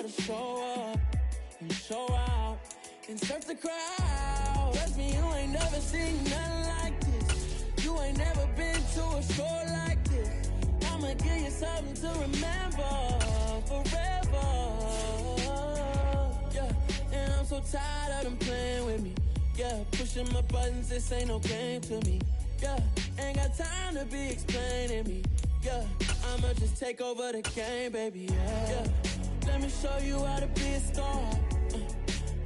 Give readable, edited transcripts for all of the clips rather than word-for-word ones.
gotta show up and show out and surf the crowd. Trust me, you ain't never seen nothing like this. You ain't never been to a show like this. I'ma give you something to remember forever. Yeah, and I'm so tired of them playing with me. Yeah, pushing my buttons, this ain't no game to me. Yeah, ain't got time to be explaining me. Yeah, I'ma just take over the game, baby. Yeah, let me show you how to be a star.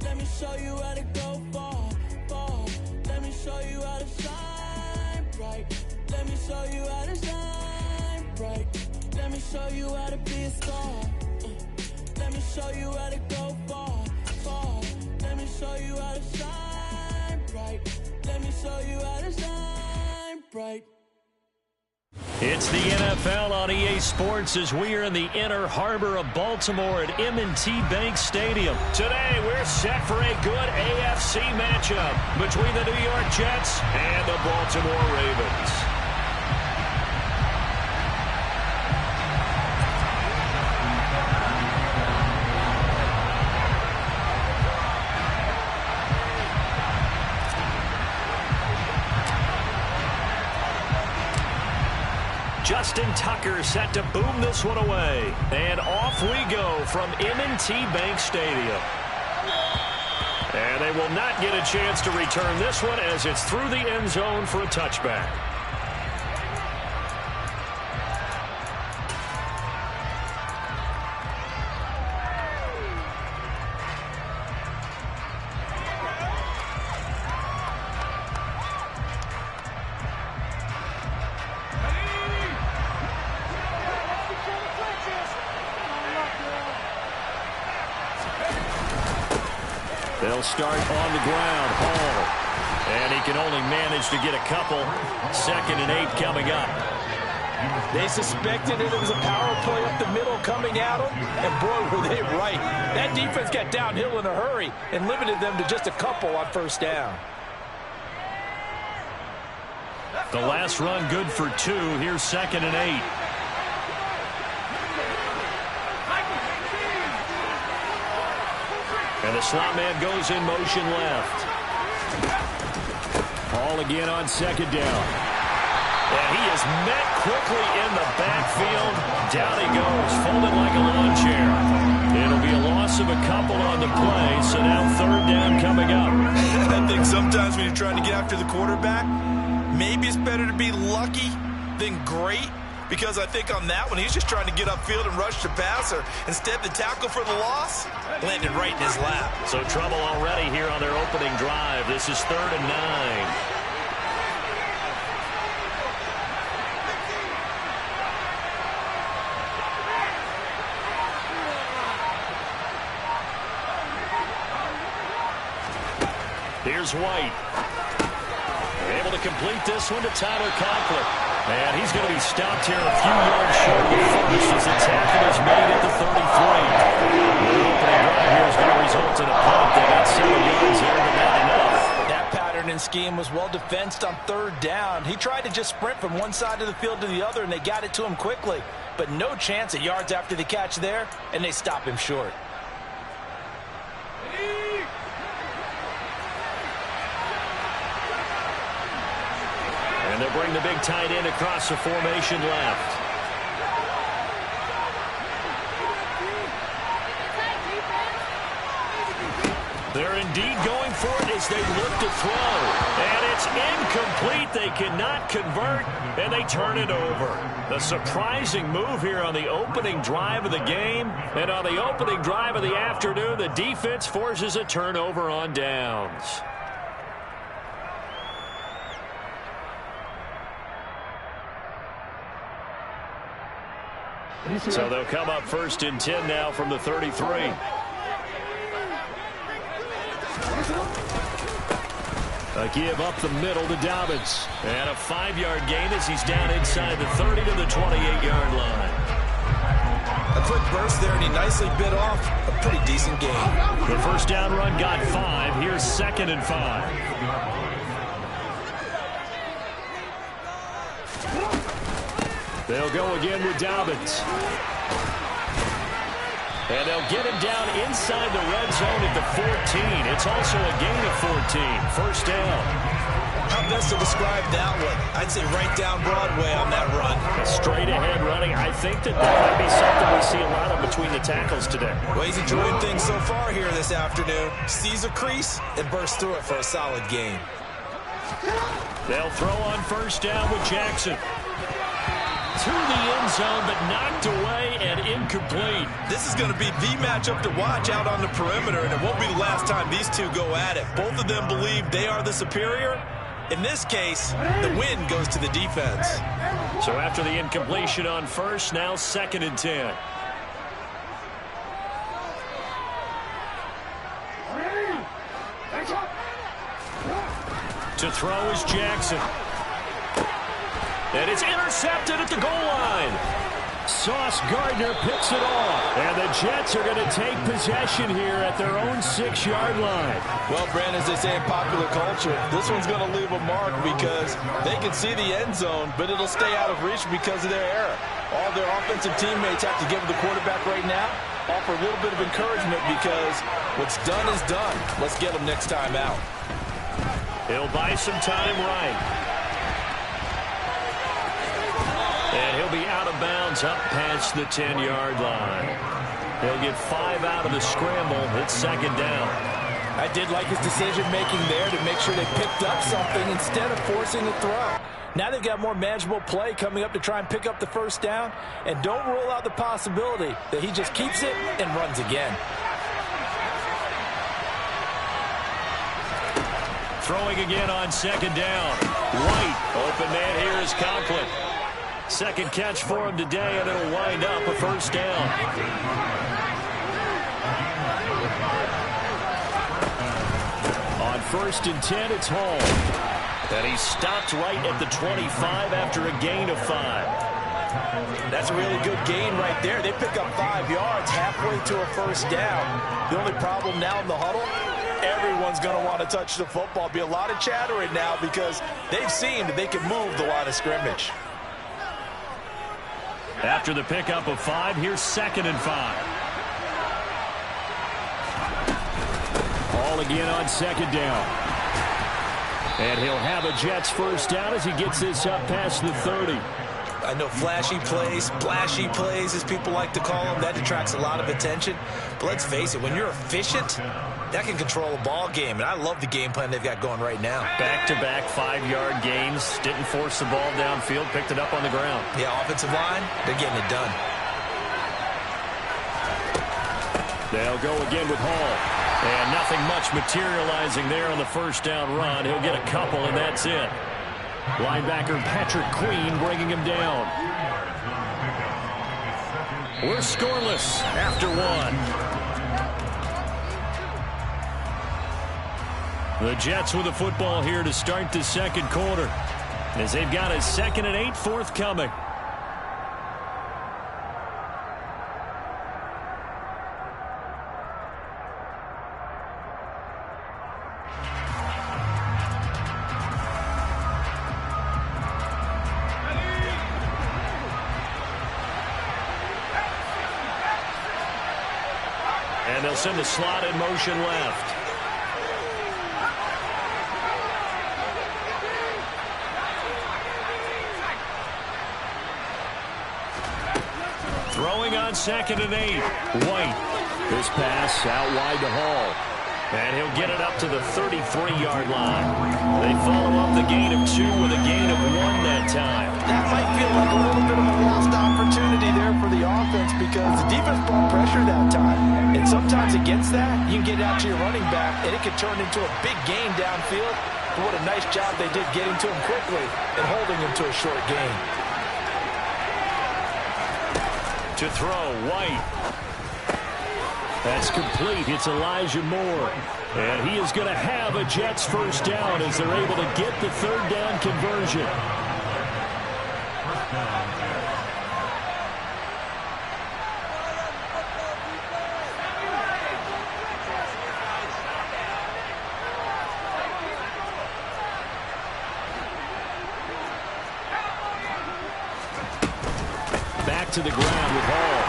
Let me show you how to go far, far. Let me show you how to shine bright. Let me show you how to shine bright. Let me show you how to be a star. Let me show you how to go far, far. Let me show you how to shine bright. Let me show you how to shine bright. It's the NFL on EA Sports as we are in the inner harbor of Baltimore at M&T Bank Stadium. Today, we're set for a good AFC matchup between the New York Jets and the Baltimore Ravens. Justin Tucker set to boom this one away. And off we go from M&T Bank Stadium. And they will not get a chance to return this one as it's through the end zone for a touchback. They'll start on the ground. Hall. And he can only manage to get a couple. 2nd and 8 coming up. They suspected it was a power play up the middle coming at them. And boy, were they right. That defense got downhill in a hurry and limited them to just a couple on first down. The last run good for 2. Here's 2nd and 8. And the slot man goes in motion left. Hall again on 2nd down. And he is met quickly in the backfield. Down he goes, folded like a lawn chair. It'll be a loss of a couple on the play, so now 3rd down coming up. I think sometimes when you're trying to get after the quarterback, maybe it's better to be lucky than great. Because I think on that one, he's just trying to get upfield and rush the passer. Instead, the tackle for the loss landed right in his lap. So trouble already here on their opening drive. This is 3rd and 9. Here's White. Able to complete this one to Tyler Conklin. And he's going to be stopped here a few yards short of the first as the tackle is made at the 33. The opening drive here is going to result in a punt. They got 7 yards there, but not enough. That pattern and scheme was well defensed on 3rd down. He tried to just sprint from one side of the field to the other, and they got it to him quickly. But no chance at yards after the catch there, and they stop him short. And they'll bring the big tight end across the formation left. They're indeed going for it as they look to throw. And it's incomplete. They cannot convert, and they turn it over. The surprising move here on the opening drive of the game. And on the opening drive of the afternoon, the defense forces a turnover on downs. So they'll come up 1st and 10 now from the 33. A give up the middle to Dobbins. And a 5-yard gain as he's down inside the 30 to the 28-yard line. A quick burst there, and he nicely bit off a pretty decent gain. The first down run got 5. Here's 2nd and 5. They'll go again with Dobbins. And they'll get him down inside the red zone at the 14. It's also a gain of 14. First down. How best to describe that one? I'd say right down Broadway on that run. Straight ahead running. I think that might be something we see a lot of between the tackles today. Well, he's enjoying things so far here this afternoon. Sees a crease and bursts through it for a solid gain. They'll throw on first down with Jackson. To the end zone, but knocked away and incomplete. This is going to be the matchup to watch out on the perimeter, and it won't be the last time these two go at it. Both of them believe they are the superior. In this case, the win goes to the defense. So after the incompletion on first, now 2nd and 10. To throw is Jackson. And it's intercepted at the goal line. Sauce Gardner picks it off. And the Jets are going to take possession here at their own 6-yard line. Well, Brandon, as they say in popular culture, this one's going to leave a mark because they can see the end zone, but it'll stay out of reach because of their error. All their offensive teammates have to give the quarterback right now, offer a little bit of encouragement because what's done is done. Let's get them next time out. He'll buy some time right. And he'll be out of bounds up past the 10-yard line. He'll get 5 out of the scramble. It's 2nd down. I did like his decision-making there to make sure they picked up something instead of forcing the throw. Now they've got more manageable play coming up to try and pick up the first down. And don't rule out the possibility that he just keeps it and runs again. Throwing again on 2nd down. White, open man here is Conklin. 2nd catch for him today, and it'll wind up a first down. On 1st and 10, it's Hall. And he's stopped right at the 25 after a gain of 5. That's a really good gain right there. They pick up 5 yards halfway to a first down. The only problem now in the huddle, everyone's going to want to touch the football. Be a lot of chatter right now because they've seen that they can move the line of scrimmage. After the pickup of 5, here's 2nd and 5. All again on 2nd down. And he'll have a Jets first down as he gets this up past the 30. I know flashy plays, splashy plays, as people like to call them, that attracts a lot of attention. But let's face it, when you're efficient, that can control a ball game. And I love the game plan they've got going right now. Back-to-back 5-yard gains. Didn't force the ball downfield. Picked it up on the ground. Yeah, offensive line, they're getting it done. They'll go again with Hall. And nothing much materializing there on the first down run. He'll get a couple, and that's it. Linebacker Patrick Queen bringing him down. We're scoreless after 1. The Jets with the football here to start the 2nd quarter, as they've got a 2nd and 8 forthcoming. And they'll send the slot in motion left. Throwing on 2nd and 8. White. This pass out wide to Hall. And he'll get it up to the 33-yard line. They follow up the gain of 2 with a gain of 1 that time. That might feel like a little bit of a lost opportunity there for the offense because the defense brought pressure that time. And sometimes against that, you can get out to your running back, and it can turn into a big gain downfield. But what a nice job they did getting to him quickly and holding him to a short gain. To throw, White. That's complete. It's Elijah Moore. And he is going to have a Jets first down as they're able to get the 3rd down conversion. Back to the ground with Hall.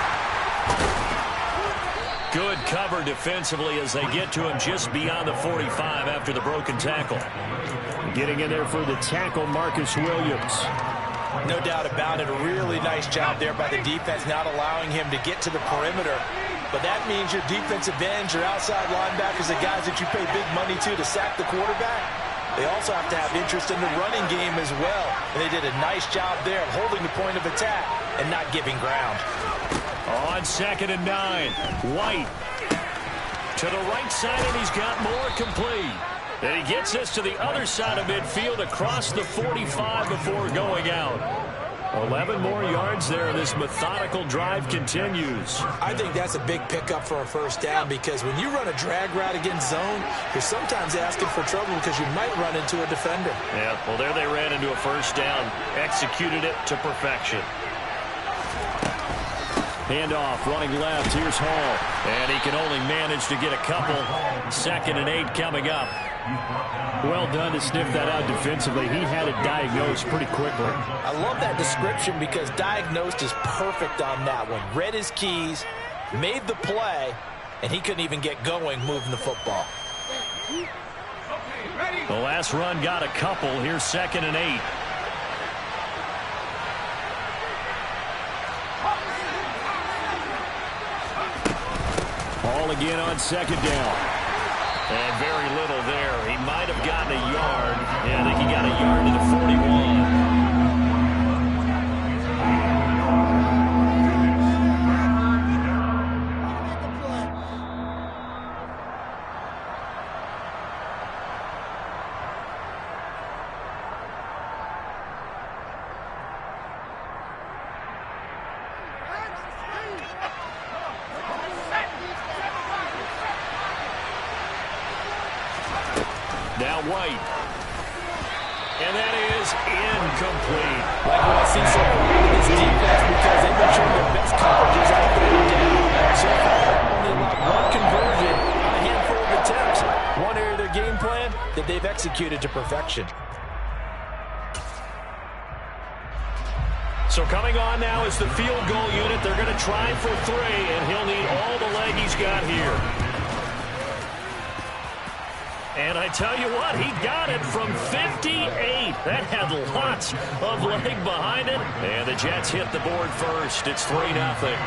Good cover defensively as they get to him just beyond the 45 after the broken tackle. Getting in there for the tackle, Marcus Williams. No doubt about it. A really nice job there by the defense, not allowing him to get to the perimeter. But that means your defensive ends, your outside linebackers, the guys that you pay big money to sack the quarterback, they also have to have interest in the running game as well. And they did a nice job there of holding the point of attack and not giving ground. On 2nd and 9, White to the right side, and he's got more complete. And he gets this to the other side of midfield across the 45 before going out. 11 more yards there, and this methodical drive continues. I think that's a big pickup for a first down, because when you run a drag route against zone, you're sometimes asking for trouble because you might run into a defender. Yeah, well, there they ran into a first down, executed it to perfection. Handoff, running left, here's Hall. And he can only manage to get a couple. 2nd and 8 coming up. Well done to sniff that out defensively. He had it diagnosed pretty quickly. I love that description because diagnosed is perfect on that one. Read his keys, made the play, and he couldn't even get going moving the football. The last run got a couple. Here's 2nd and 8. Ball again on 2nd down. And very little there. He might have gotten a yard. Yeah, I think he got a yard to the 41. Now White. And that is incomplete. Like what I see so far in this defense, because they've been showing their best coverages out there down. So far, only allowed one conversion on a handful of attempts. One area of their game plan that they've executed to perfection. So coming on now is the field goal unit. They're going to try for 3, and he'll need all the leg he's got here. And I tell you what, he got it from 58. That had lots of leg behind it. And the Jets hit the board first. It's 3-0.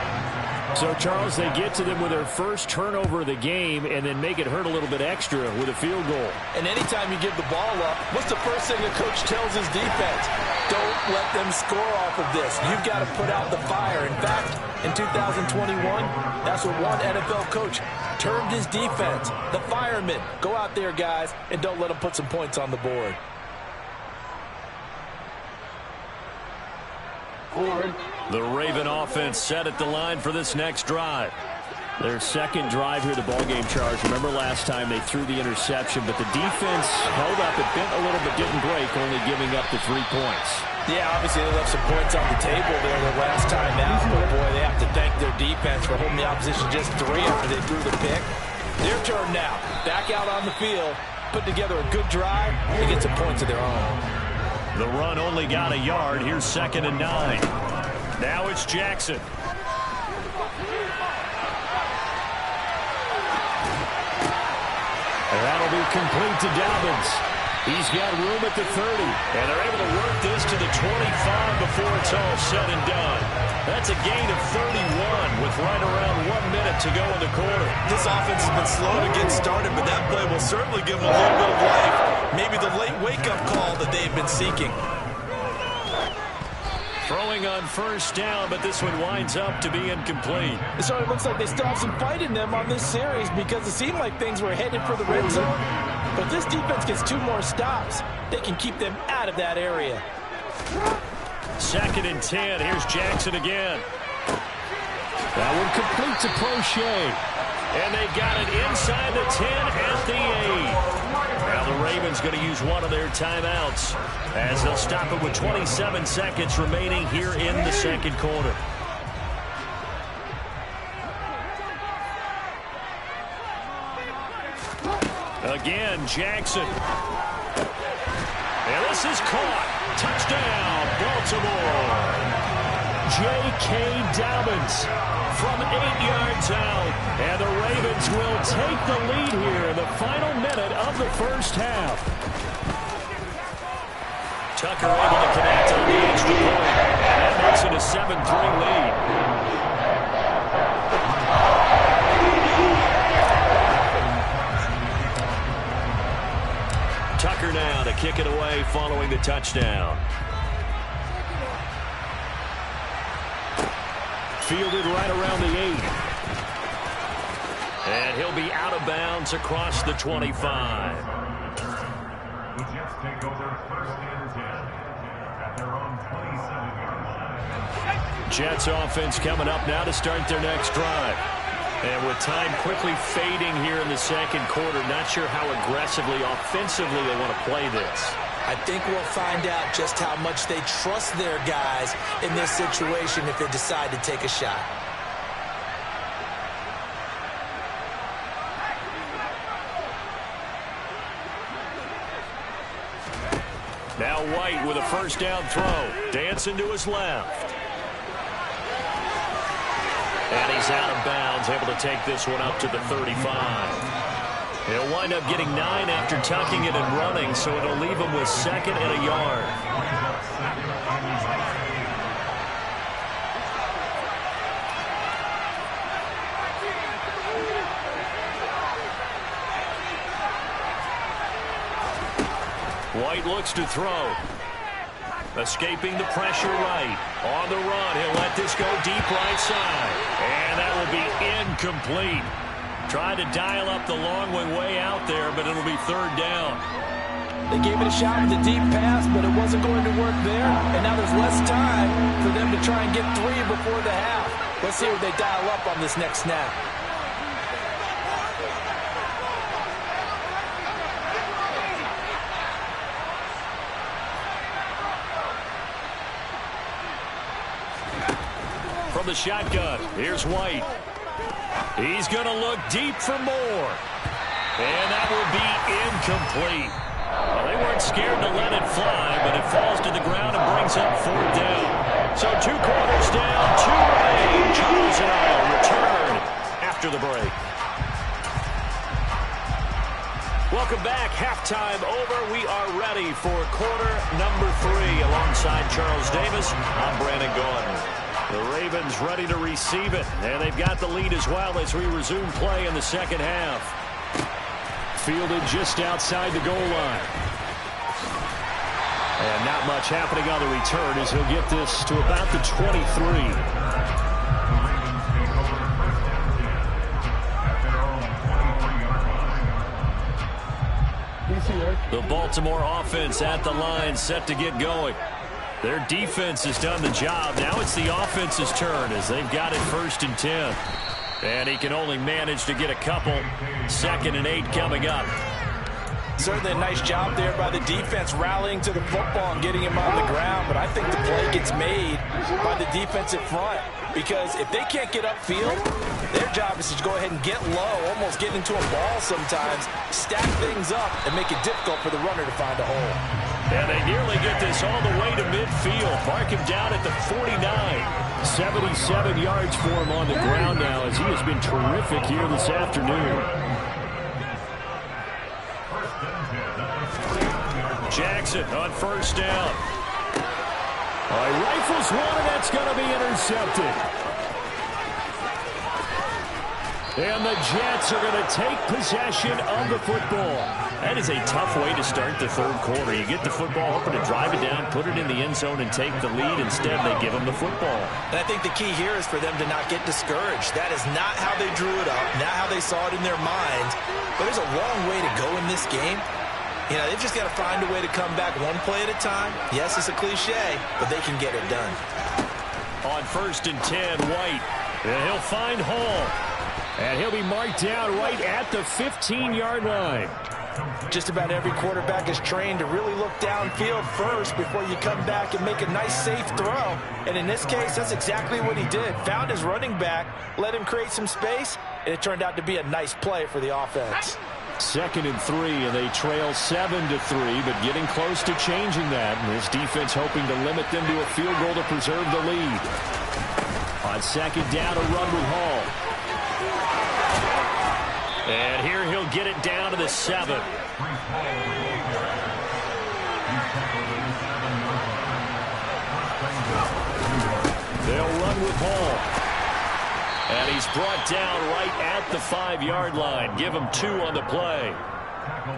So, Charles, they get to them with their first turnover of the game and then make it hurt a little bit extra with a field goal. And anytime you give the ball up, what's the first thing a coach tells his defense? Don't let them score off of this. You've got to put out the fire. In fact, in 2021, that's what one NFL coach termed his defense, the firemen. Go out there, guys, and don't let them put some points on the board. The Raven offense set at the line for this next drive. Their second drive here, the ballgame, Charge. Remember last time they threw the interception, but the defense held up. It bent a little but didn't break, only giving up the 3 points. Yeah, obviously they left some points on the table there the last time out, but boy, they have to thank their defense for holding the opposition just 3 after they threw the pick. Their turn now. Back out on the field, put together a good drive, and get some points of their own. The run only got a yard. Here's 2nd and 9. Now it's Jackson. And that'll be complete to Dobbins. He's got room at the 30. And they're able to work this to the 25 before it's all said and done. That's a gain of 31 with right around 1 minute to go in the quarter. This offense has been slow to get started, but that play will certainly give them a little bit of life. Maybe the late wake-up call that they've been seeking. Throwing on first down, but this one winds up to be incomplete. So it looks like they still have some fight in them on this series because it seemed like things were headed for the red zone. But this defense gets 2 more stops. They can keep them out of that area. 2nd and 10. Here's Jackson again. That one complete to Prochet. And they got it inside the 10 at the 8. Now the Ravens going to use one of their timeouts as they'll stop it with 27 seconds remaining here in the second quarter. Again, Jackson. And this is caught. Touchdown, Baltimore. J.K. Dobbins from 8 yards out. And the Ravens will take the lead here in the final minute of the first half. Tucker able to connect on the extra point. That makes it a 7-3 lead. Tucker now to kick it away following the touchdown. Fielded right around the 8. And he'll be out of bounds across the 25. The Jets take over 1st and 10 at their own 27-yard line. Jets offense coming up now to start their next drive. And with time quickly fading here in the second quarter, not sure how aggressively, offensively they want to play this. I think we'll find out just how much they trust their guys in this situation if they decide to take a shot. Now White with a first down throw. Dancing to his left. And he's out of bounds, able to take this one up to the 35. He'll wind up getting 9 after tucking it and running, so it'll leave him with 2nd and a yard. White looks to throw. Escaping the pressure right. On the run, he'll let this go deep right side. And that will be incomplete. Tried to dial up the long way out there, but it'll be 3rd down. They gave it a shot with a deep pass, but it wasn't going to work there. And now there's less time for them to try and get 3 before the half. Let's see what they dial up on this next snap. From the shotgun, here's White. He's going to look deep for more. And that will be incomplete. Well, they weren't scared to let it fly, but it falls to the ground and brings up 4th down. So 2 quarters down, 2 remain. Charles and I'll return after the break. Welcome back. Halftime over. We are ready for quarter number 3. Alongside Charles Davis, I'm Brandon Gordon. The Ravens ready to receive it, and they've got the lead as well as we resume play in the second half. Fielded just outside the goal line. And not much happening on the return as he'll get this to about the 23. The Baltimore offense at the line, set to get going. Their defense has done the job. Now it's the offense's turn as they've got it 1st and 10. And he can only manage to get a couple. 2nd and 8 coming up. Certainly a nice job there by the defense rallying to the football and getting him on the ground. But I think the play gets made by the defensive front. Because if they can't get upfield, their job is to go ahead and get low, almost get into a ball sometimes, stack things up, and make it difficult for the runner to find a hole. And they nearly get this all the way to midfield. Mark him down at the 49. 77 yards for him on the ground now as he has been terrific here this afternoon. Jackson on 1st down. Rifles one, and that's going to be intercepted. And the Jets are going to take possession of the football. That is a tough way to start the 3rd quarter. You get the football, hoping to drive it down, put it in the end zone, and take the lead. Instead, they give them the football. And I think the key here is for them to not get discouraged. That is not how they drew it up, not how they saw it in their minds. But there's a long way to go in this game. You know, they've just got to find a way to come back one play at a time. Yes, it's a cliche, but they can get it done. On 1st and 10, White. And he'll find Hall. And he'll be marked down right at the 15-yard line. Just about every quarterback is trained to really look downfield first before you come back and make a nice, safe throw. And in this case, that's exactly what he did. Found his running back, let him create some space, and it turned out to be a nice play for the offense. 2nd and 3, and they trail 7-3, but getting close to changing that. And this defense hoping to limit them to a field goal to preserve the lead. On second down, a run with Hall. And here he'll get it down to the 7. They'll run with Hall. And he's brought down right at the 5-yard line. Give him 2 on the play.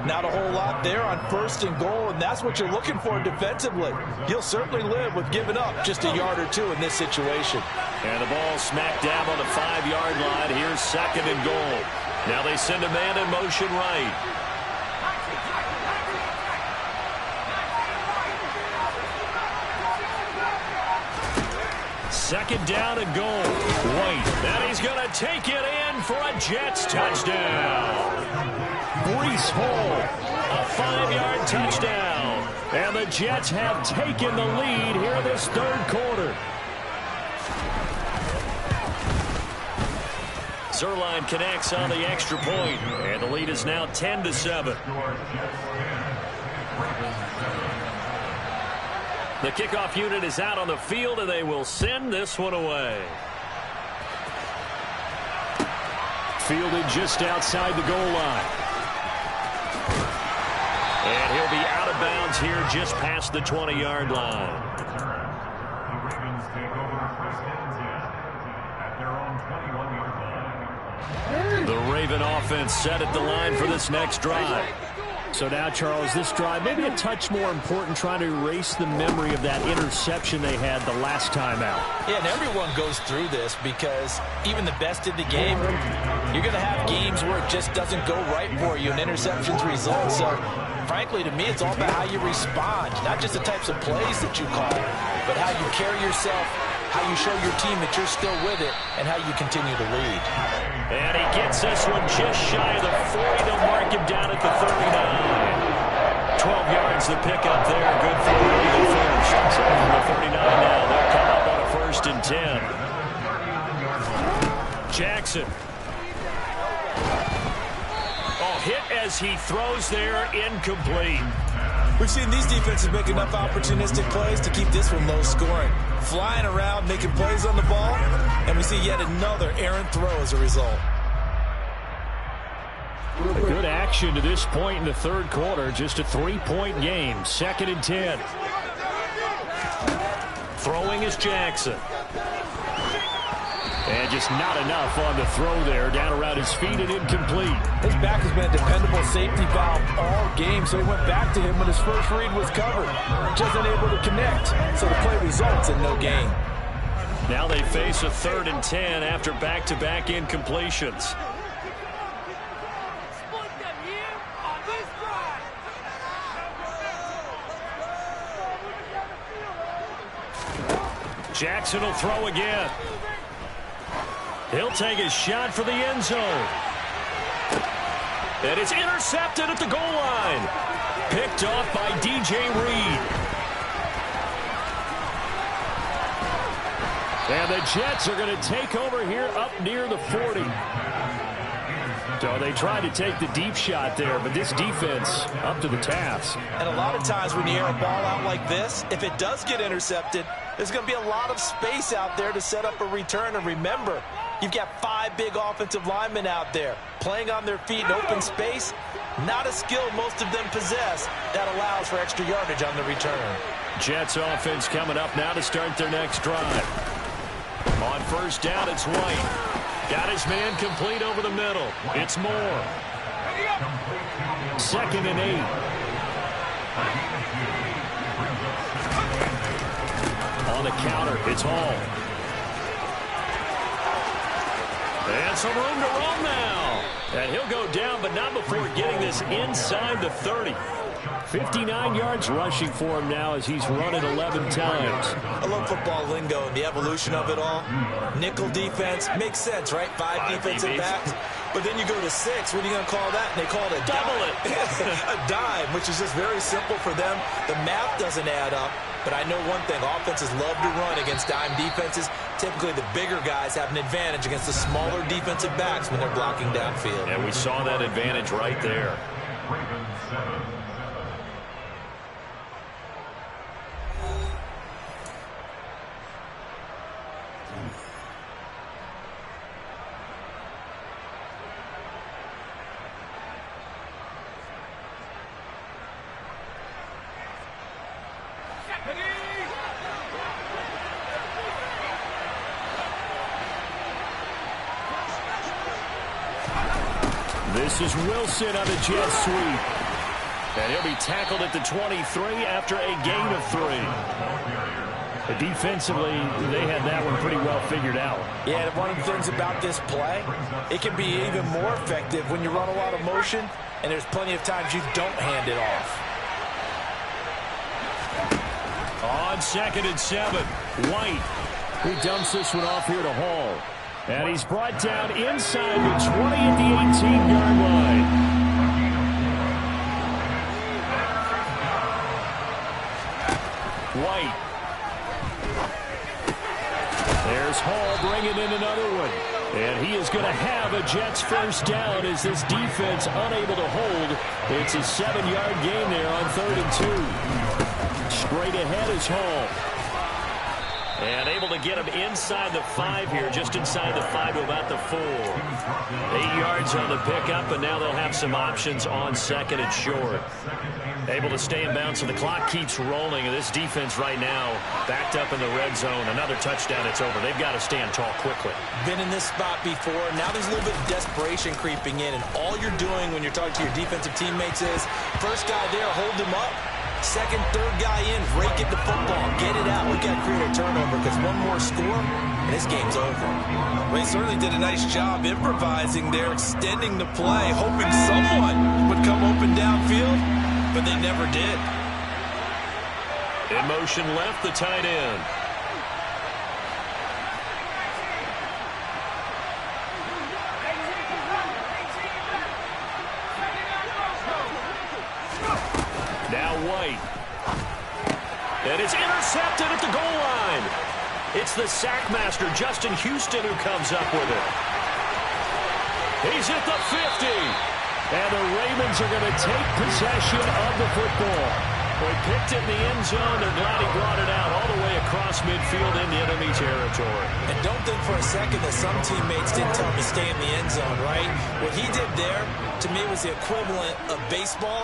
Not a whole lot there on 1st and goal, and that's what you're looking for defensively. You'll certainly live with giving up just a yard or 2 in this situation. And the ball smacked down on the 5-yard line. Here's 2nd and goal. Now they send a man in motion right. Second down and goal. White. And he's going to take it in for a Jets touchdown. Breece Hall, a 5-yard touchdown. And the Jets have taken the lead here this 3rd quarter. Zerline connects on the extra point, and the lead is now 10-7. The kickoff unit is out on the field, and they will send this one away. Fielded just outside the goal line. And he'll be out of bounds here just past the 20-yard line. The Ravens take over 1st and 10 at their own 21-yard line. The Raven offense set at the line for this next drive. So now, Charles, this drive maybe a touch more important, trying to erase the memory of that interception they had the last time out. Yeah, and everyone goes through this because even the best in the game, you're going to have games where it just doesn't go right for you and interceptions result. So, frankly, to me, it's all about how you respond, not just the types of plays that you call, but how you carry yourself, how you show your team that you're still with it, and how you continue to lead. And he gets this one just shy of the 40. They'll mark him down at the 39. 12 yards the pickup there. Good for the Raven first. So from the 39 now, they'll come up on a 1st and 10. Jackson. Oh, hit as he throws there, incomplete. We've seen these defenses make enough opportunistic plays to keep this one low scoring. Flying around, making plays on the ball, and we see yet another errant throw as a result. A good action to this point in the 3rd quarter. Just a 3-point game. 2nd and 10. Throwing is Jackson. And just not enough on the throw there. Down around his feet and incomplete. His back has been a dependable safety valve all game, so he went back to him when his first read was covered. Just unable to connect, so the play results in no gain. Now they face a 3rd and 10 after back-to-back incompletions. Jackson will throw again. He'll take a shot for the end zone. And it's intercepted at the goal line. Picked off by DJ Reed. And the Jets are going to take over here up near the 40. So they tried to take the deep shot there, but this defense up to the task. And a lot of times when you air a ball out like this, if it does get intercepted, there's going to be a lot of space out there to set up a return. And remember, you've got 5 big offensive linemen out there playing on their feet in open space. Not a skill most of them possess that allows for extra yardage on the return. Jets offense coming up now to start their next drive. On 1st down, it's White. Got his man complete over the middle. It's Moore. 2nd and 8. On the counter, it's Hall. And some room to run now. And he'll go down, but not before getting this inside the 30. 59 yards rushing for him now as he's run it 11 times. I love football lingo and the evolution of it all. Nickel defense makes sense, right? 5 defensive backs. But then you go to 6. What are you going to call that? And they call it a double dime. A dime, which is just very simple for them. The math doesn't add up. But I know one thing. Offenses love to run against dime defenses. Typically, the bigger guys have an advantage against the smaller defensive backs when they're blocking downfield. And we saw that advantage right there. Ravens 7. This is Wilson on the jet sweep. And he'll be tackled at the 23 after a gain of 3. But defensively, they had that one pretty well figured out. Yeah, one of the things about this play, it can be even more effective when you run a lot of motion, and there's plenty of times you don't hand it off. On 2nd and 7, White. He dumps this one off here to Hall. And he's brought down inside the 20 at the 18-yard line. White. There's Hall bringing in another one. And he is going to have a Jets first down as this defense unable to hold. It's a 7-yard gain there on 3rd and 2. Straight ahead is Hall. And able to get him inside the 5 here, just inside the 5 to about the 4. 8 yards on the pickup, and now they'll have some options on 2nd and short. Able to stay in bounds, so the clock keeps rolling, and this defense right now backed up in the red zone. Another touchdown, it's over. They've got to stand tall quickly. Been in this spot before. Now there's a little bit of desperation creeping in, and all you're doing when you're talking to your defensive teammates is, first guy there, hold him up. Second, third guy in, rake it to football, get it out. We got to create a turnover because one more score, and this game's over. Well, he certainly did a nice job improvising there, extending the play, hoping someone would come open downfield, but they never did. In motion left, the tight end. Now White. And it's intercepted at the goal line. It's the sack master, Justin Houston, who comes up with it. He's at the 50. And the Ravens are going to take possession of the football. They picked it in the end zone. They're glad he brought it out all the way across midfield in the enemy territory. And don't think for a second that some teammates didn't tell him to stay in the end zone, right? What he did there, to me, was the equivalent of baseball,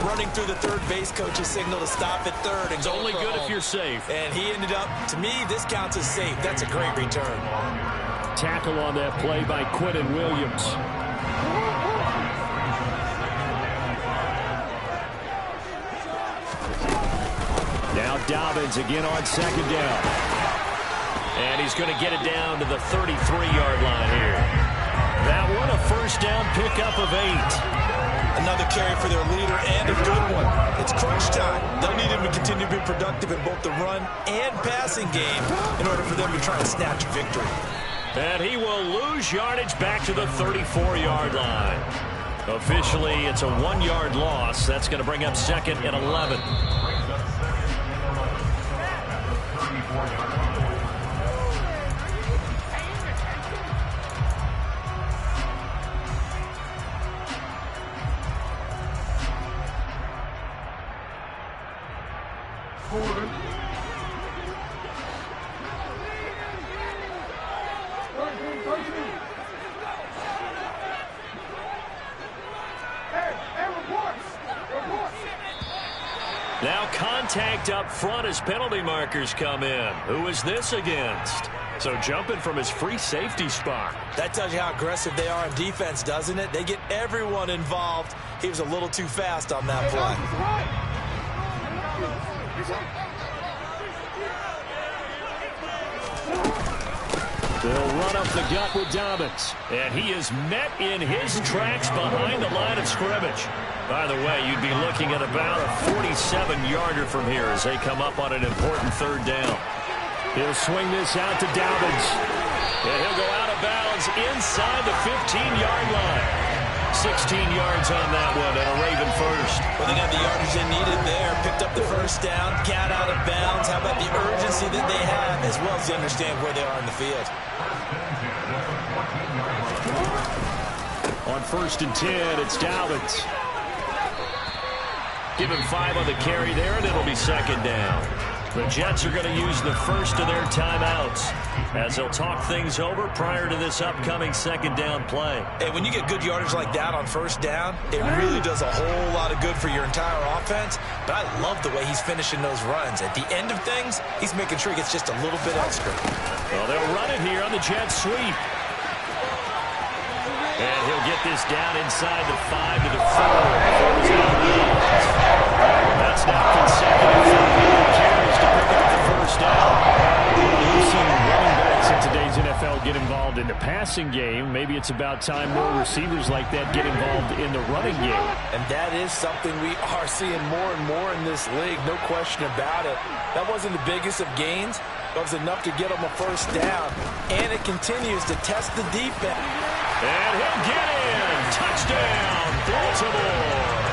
running through the third base coach's signal to stop at third. And it's only good if you're safe. And he ended up, to me, this counts as safe. That's a great return. Tackle on that play by Quinton Williams. Now Dobbins again on 2nd down. And he's going to get it down to the 33-yard line here. That one, a first down pickup of 8. Another carry for their leader, and a good one. It's crunch time. They'll need him to continue to be productive in both the run and passing game in order for them to try and snatch a victory. And he will lose yardage back to the 34-yard line. Officially, it's a 1-yard loss. That's going to bring up 2nd and 11. Now contact up front as penalty markers come in. Who is this against? So jumping from his free safety spot. That tells you how aggressive they are in defense, doesn't it? They get everyone involved. He was a little too fast on that play. They'll run up the gut with Dobbins. And he is met in his tracks behind the line of scrimmage. By the way, you'd be looking at about a 47-yarder from here as they come up on an important 3rd down. He'll swing this out to Dobbins. And he'll go out of bounds inside the 15-yard line. 16 yards on that one and a Raven first. Well, they got the yardage they needed there. Picked up the first down, got out of bounds. How about the urgency that they have as well as they understand where they are in the field? On 1st and 10, it's Dobbins. Give him 5 on the carry there, and it'll be 2nd down. The Jets are going to use the first of their timeouts as they'll talk things over prior to this upcoming 2nd down play. And when you get good yardage like that on 1st down, it really does a whole lot of good for your entire offense. But I love the way he's finishing those runs. At the end of things, he's making sure he gets just a little bit extra. Well, they'll run it here on the jet sweep. And he'll get this down inside the 5 to the 4 before he's out of bounds. That's now consecutive 5 carries to pick up the first down. We've seen running backs in today's NFL get involved in the passing game. Maybe it's about time more receivers like that get involved in the running game. And that is something we are seeing more and more in this league, no question about it. That wasn't the biggest of gains, but it was enough to get him a first down. And it continues to test the defense. And he'll get in. Touchdown, Baltimore.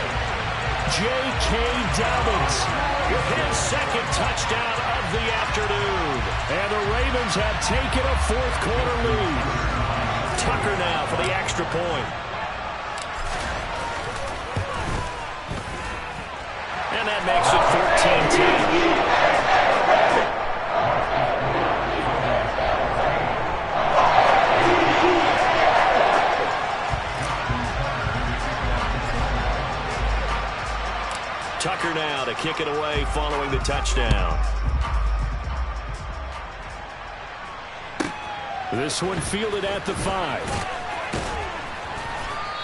J.K. Dobbins with his second touchdown of the afternoon. And the Ravens have taken a fourth-quarter lead. Tucker now for the extra point. And that makes it 14-10. Tucker now to kick it away following the touchdown. This one fielded at the 5.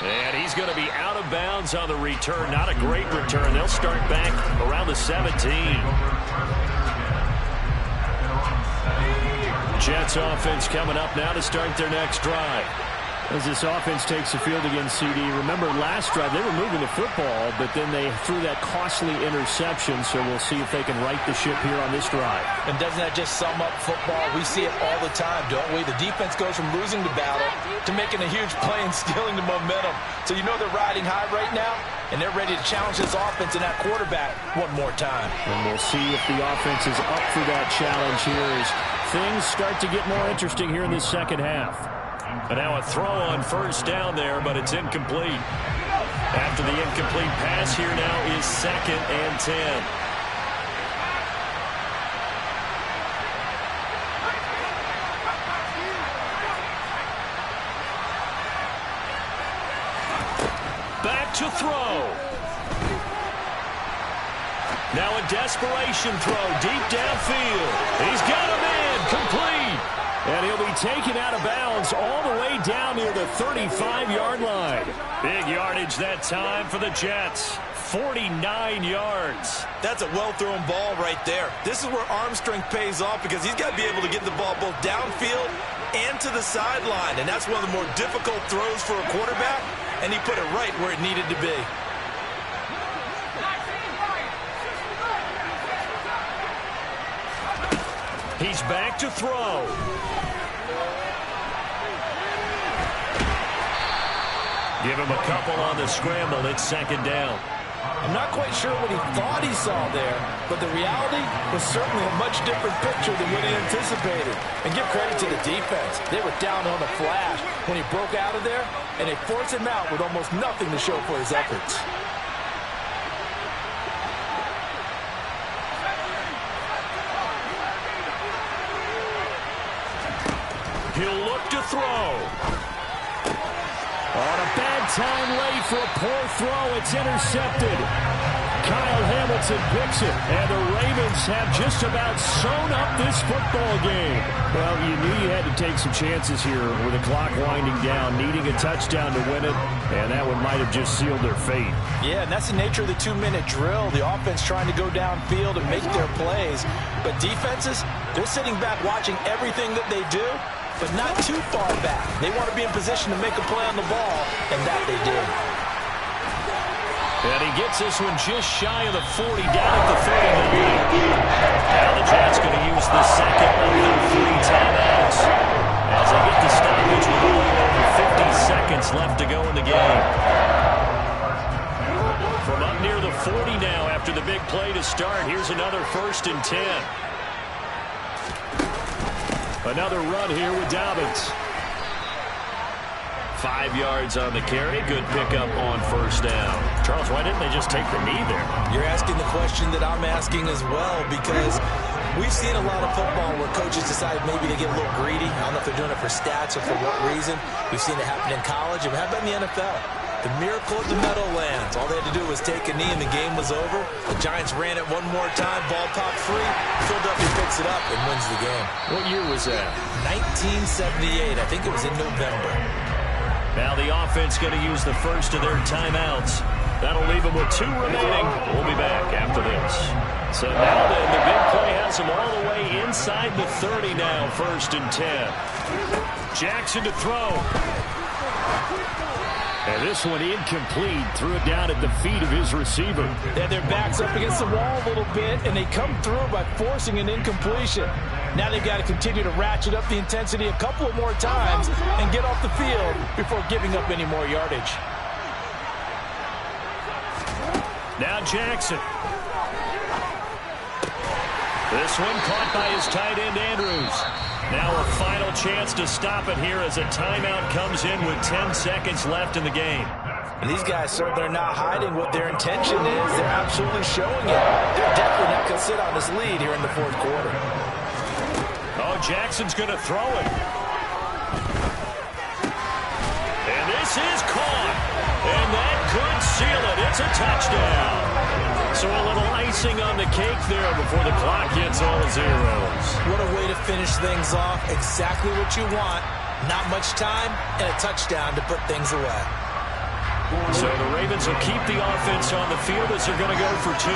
And he's going to be out of bounds on the return. Not a great return. They'll start back around the 17. Jets offense coming up now to start their next drive. As this offense takes the field against CD, remember last drive they were moving the football, but then they threw that costly interception, so we'll see if they can right the ship here on this drive. And doesn't that just sum up football? We see it all the time, don't we? The defense goes from losing the battle to making a huge play and stealing the momentum. So you know they're riding high right now, and they're ready to challenge this offense and that quarterback one more time. And we'll see if the offense is up for that challenge here as things start to get more interesting here in this second half. And now a throw on first down there, but it's incomplete. After the incomplete pass, here now is 2nd and 10. Back to throw. Now a desperation throw deep downfield. He's got him in, complete. And he'll be taken out of bounds all the way down near the 35-yard line. Big yardage that time for the Jets. 49 yards. That's a well-thrown ball right there. This is where arm strength pays off because he's got to be able to get the ball both downfield and to the sideline. And that's one of the more difficult throws for a quarterback, and he put it right where it needed to be. He's back to throw. Give him a couple on the scramble. It's 2nd down. I'm not quite sure what he thought he saw there, but the reality was certainly a much different picture than what he anticipated. And give credit to the defense. They were down on the flash when he broke out of there, and they forced him out with almost nothing to show for his efforts. He'll look to throw. On a bad time late for a poor throw. It's intercepted. Kyle Hamilton picks it. And the Ravens have just about sewn up this football game. Well, you knew you had to take some chances here with the clock winding down, needing a touchdown to win it. And that one might have just sealed their fate. Yeah, and that's the nature of the 2-minute drill. The offense trying to go downfield and make their plays. But defenses, they're sitting back watching everything that they do, but not too far back. They want to be in position to make a play on the ball, and that they did. And he gets this one just shy of the 40, down at the 39. Now the Jets going to use the second of their 3 timeouts as they get the stoppage with a little over 50 seconds left to go in the game. From up near the 40 now after the big play to start, here's another 1st and 10. Another run here with Dobbins. 5 yards on the carry. Good pickup on first down. Charles, why didn't they just take the knee there? You're asking the question that I'm asking as well, because we've seen a lot of football where coaches decide maybe they get a little greedy. I don't know if they're doing it for stats or for what reason. We've seen it happen in college, and how about in the NFL? The miracle of the Meadowlands. All they had to do was take a knee and the game was over. The Giants ran it one more time. Ball popped free. Philadelphia picks it up and wins the game. What year was that? 1978. I think it was in November. Now the offense going to use the first of their timeouts. That'll leave them with 2 remaining. We'll be back after this. So now then, the big play has them all the way inside the 30 now, 1st and 10. Jackson to throw. And this one incomplete. Threw it down at the feet of his receiver. And their back's up against the wall a little bit, and they come through by forcing an incompletion. Now they've got to continue to ratchet up the intensity a couple of more times and get off the field before giving up any more yardage. Now Jackson. This one caught by his tight end, Andrews. Now a final chance to stop it here as a timeout comes in with 10 seconds left in the game. And these guys certainly are not hiding what their intention is. They're absolutely showing it. They're definitely not going to sit on this lead here in the 4th quarter. Oh, Jackson's going to throw it. And this is caught. And that could seal it. It's a touchdown. So a little icing on the cake there before the clock hits all zeros. What a way to finish things off. Exactly what you want. Not much time and a touchdown to put things away. So the Ravens will keep the offense on the field as they're going to go for 2.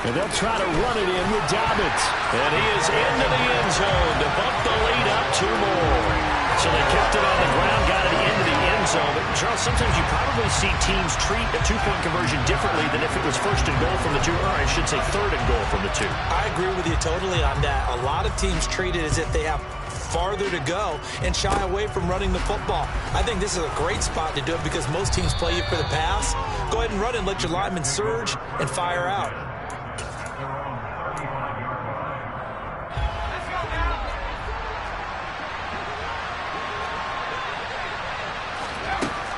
And they'll try to run it in with Dobbins. And he is into the end zone to bump the lead up 2 more. So they kept it on the ground, got it into the end zone. But Charles, sometimes you probably see teams treat a 2-point conversion differently than if it was 1st and goal from the 2, or I should say 3rd and goal from the 2. I agree with you totally on that. A lot of teams treat it as if they have farther to go and shy away from running the football. I think this is a great spot to do it because most teams play you for the pass. Go ahead and run it and let your linemen surge and fire out.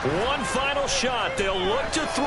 One final shot. They'll look to throw.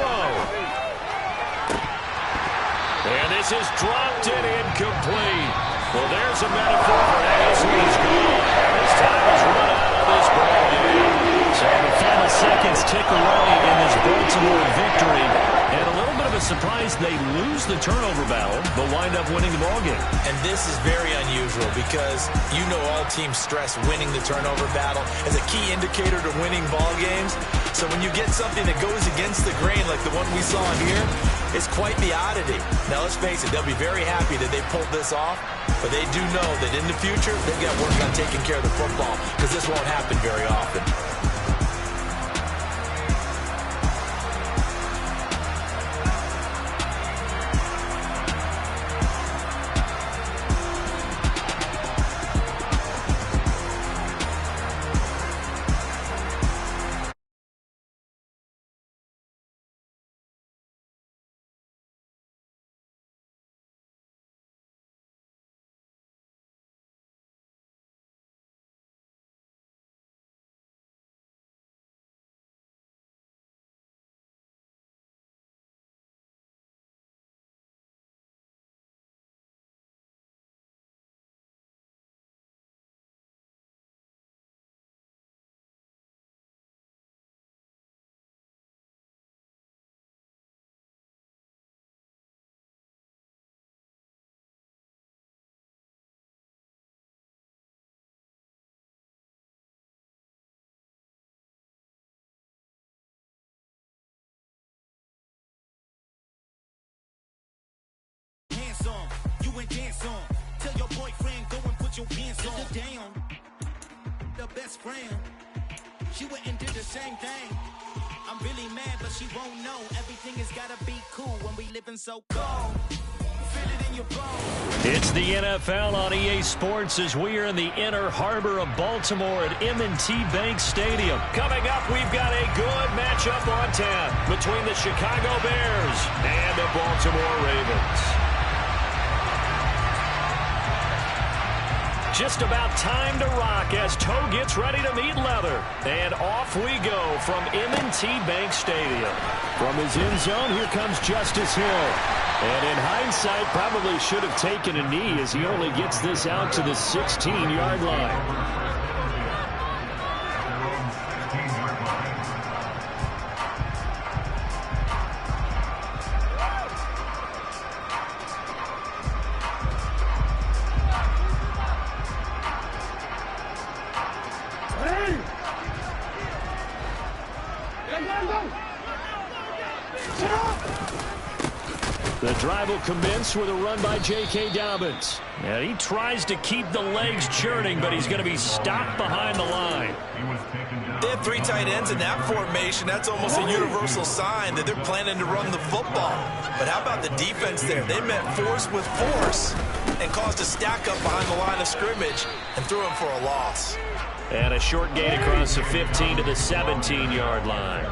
And this is dropped and incomplete. Well, there's a metaphor for as he's gone. His time is run out of this ball game. So the final seconds tick away in this Baltimore victory. And a little bit of a surprise, they lose the turnover battle, but wind up winning the ball game. And this is very unusual because you know all teams stress winning the turnover battle as a key indicator to winning ball games. So when you get something that goes against the grain like the one we saw here, it's quite the oddity. Now let's face it, they'll be very happy that they pulled this off, but they do know that in the future they've got to work on taking care of the football because this won't happen very often. You and dance on. Tell your boyfriend, go and put your pants on. Down. The best friend. She went and did the same thing. I'm really mad, but she won't know. Everything has gotta be cool when we living so cold. Feel it in your bones. It's the NFL on EA Sports as we are in the inner harbor of Baltimore at M&T Bank Stadium. Coming up, we've got a good matchup on tap between the Chicago Bears and the Baltimore Ravens. Just about time to rock as Toe gets ready to meet leather. And off we go from M&T Bank Stadium. From his end zone, here comes Justice Hill. And in hindsight, probably should have taken a knee as he only gets this out to the 16-yard line. The drive will commence with a run by J.K. Dobbins. And he tries to keep the legs churning, but he's going to be stopped behind the line. They have 3 tight ends in that formation. That's almost a universal sign that they're planning to run the football. But how about the defense there? They met force with force and caused a stack up behind the line of scrimmage and threw him for a loss. And a short gain across the 15 to the 17-yard line.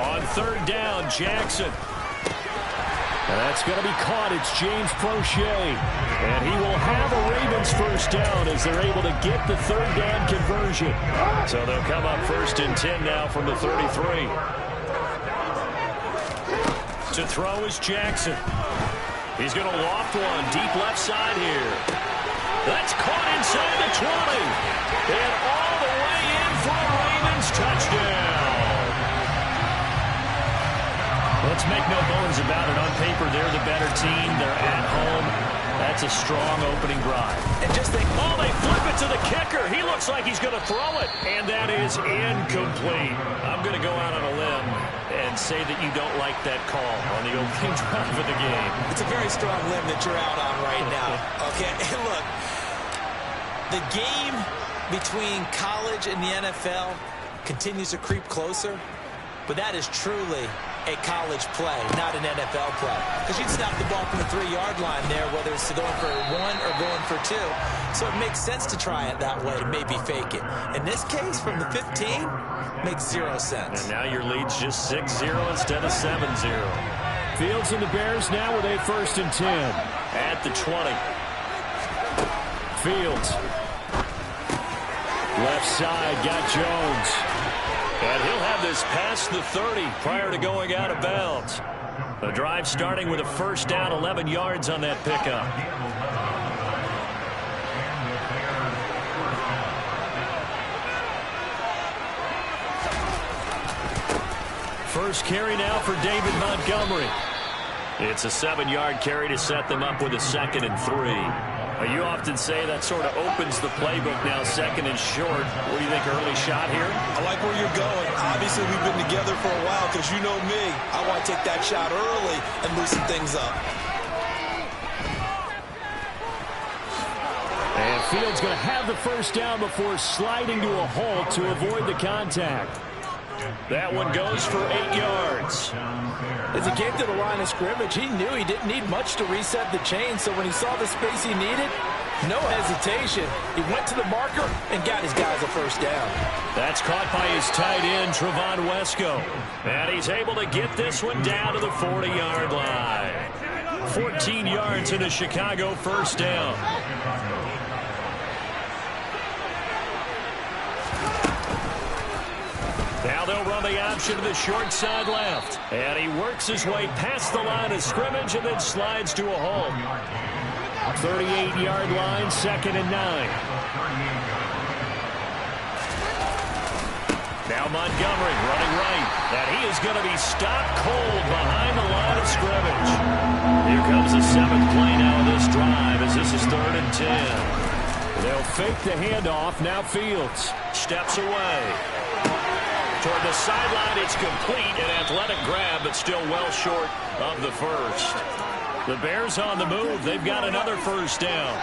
On third down, Jackson. And that's going to be caught. It's James Prochet. And he will have a Ravens first down as they're able to get the third down conversion. So they'll come up first and 10 now from the 33. To throw is Jackson. He's going to loft one deep left side here. That's caught inside the 20. And all the way in for a Ravens touchdown. Let's make no bones about it. On paper, they're the better team. They're at home. That's a strong opening drive. And just think, oh, they flip it to the kicker. He looks like he's going to throw it. And that is incomplete. I'm going to go out on a limb and say that you don't like that call on the opening drive of the game. It's a very strong limb that you're out on right now. Okay, and look, the game between college and the NFL continues to creep closer, but that is truly a college play, not an NFL play. Because you'd snap the ball from the 3-yard line there, whether it's going for 1 or going for 2. So it makes sense to try it that way to maybe fake it. In this case, from the 15, makes 0 sense. And now your lead's just 6-0 instead of 7-0. Fields and the Bears now with a first and 10. At the 20. Fields. Left side, got Jones. And he'll have this past the 30 prior to going out of bounds. The drive starting with a first down, 11 yards on that pickup. First carry now for David Montgomery. It's a 7-yard carry to set them up with a 2nd and 3. You often say that sort of opens the playbook now, 2nd and short. What do you think, early shot here? I like where you're going. Obviously, we've been together for a while because you know me. I want to take that shot early and loosen things up. And Fields going to have the first down before sliding to a halt to avoid the contact. That one goes for 8 yards. As he came to the line of scrimmage, he knew he didn't need much to reset the chain, so when he saw the space he needed, no hesitation. He went to the marker and got his guys a first down. That's caught by his tight end, Trevon Wesco. And he's able to get this one down to the 40-yard line. 14 yards in a Chicago first down. Now they'll run the option to the short side left. And he works his way past the line of scrimmage and then slides to a halt. 38-yard line, 2nd and 9. Now Montgomery running right. And he is going to be stopped cold behind the line of scrimmage. Here comes the 7th play now of this drive as this is 3rd and 10. They'll fake the handoff. Now Fields steps away. Toward the sideline, it's complete. An athletic grab, but still well short of the first. The Bears on the move. They've got another first down.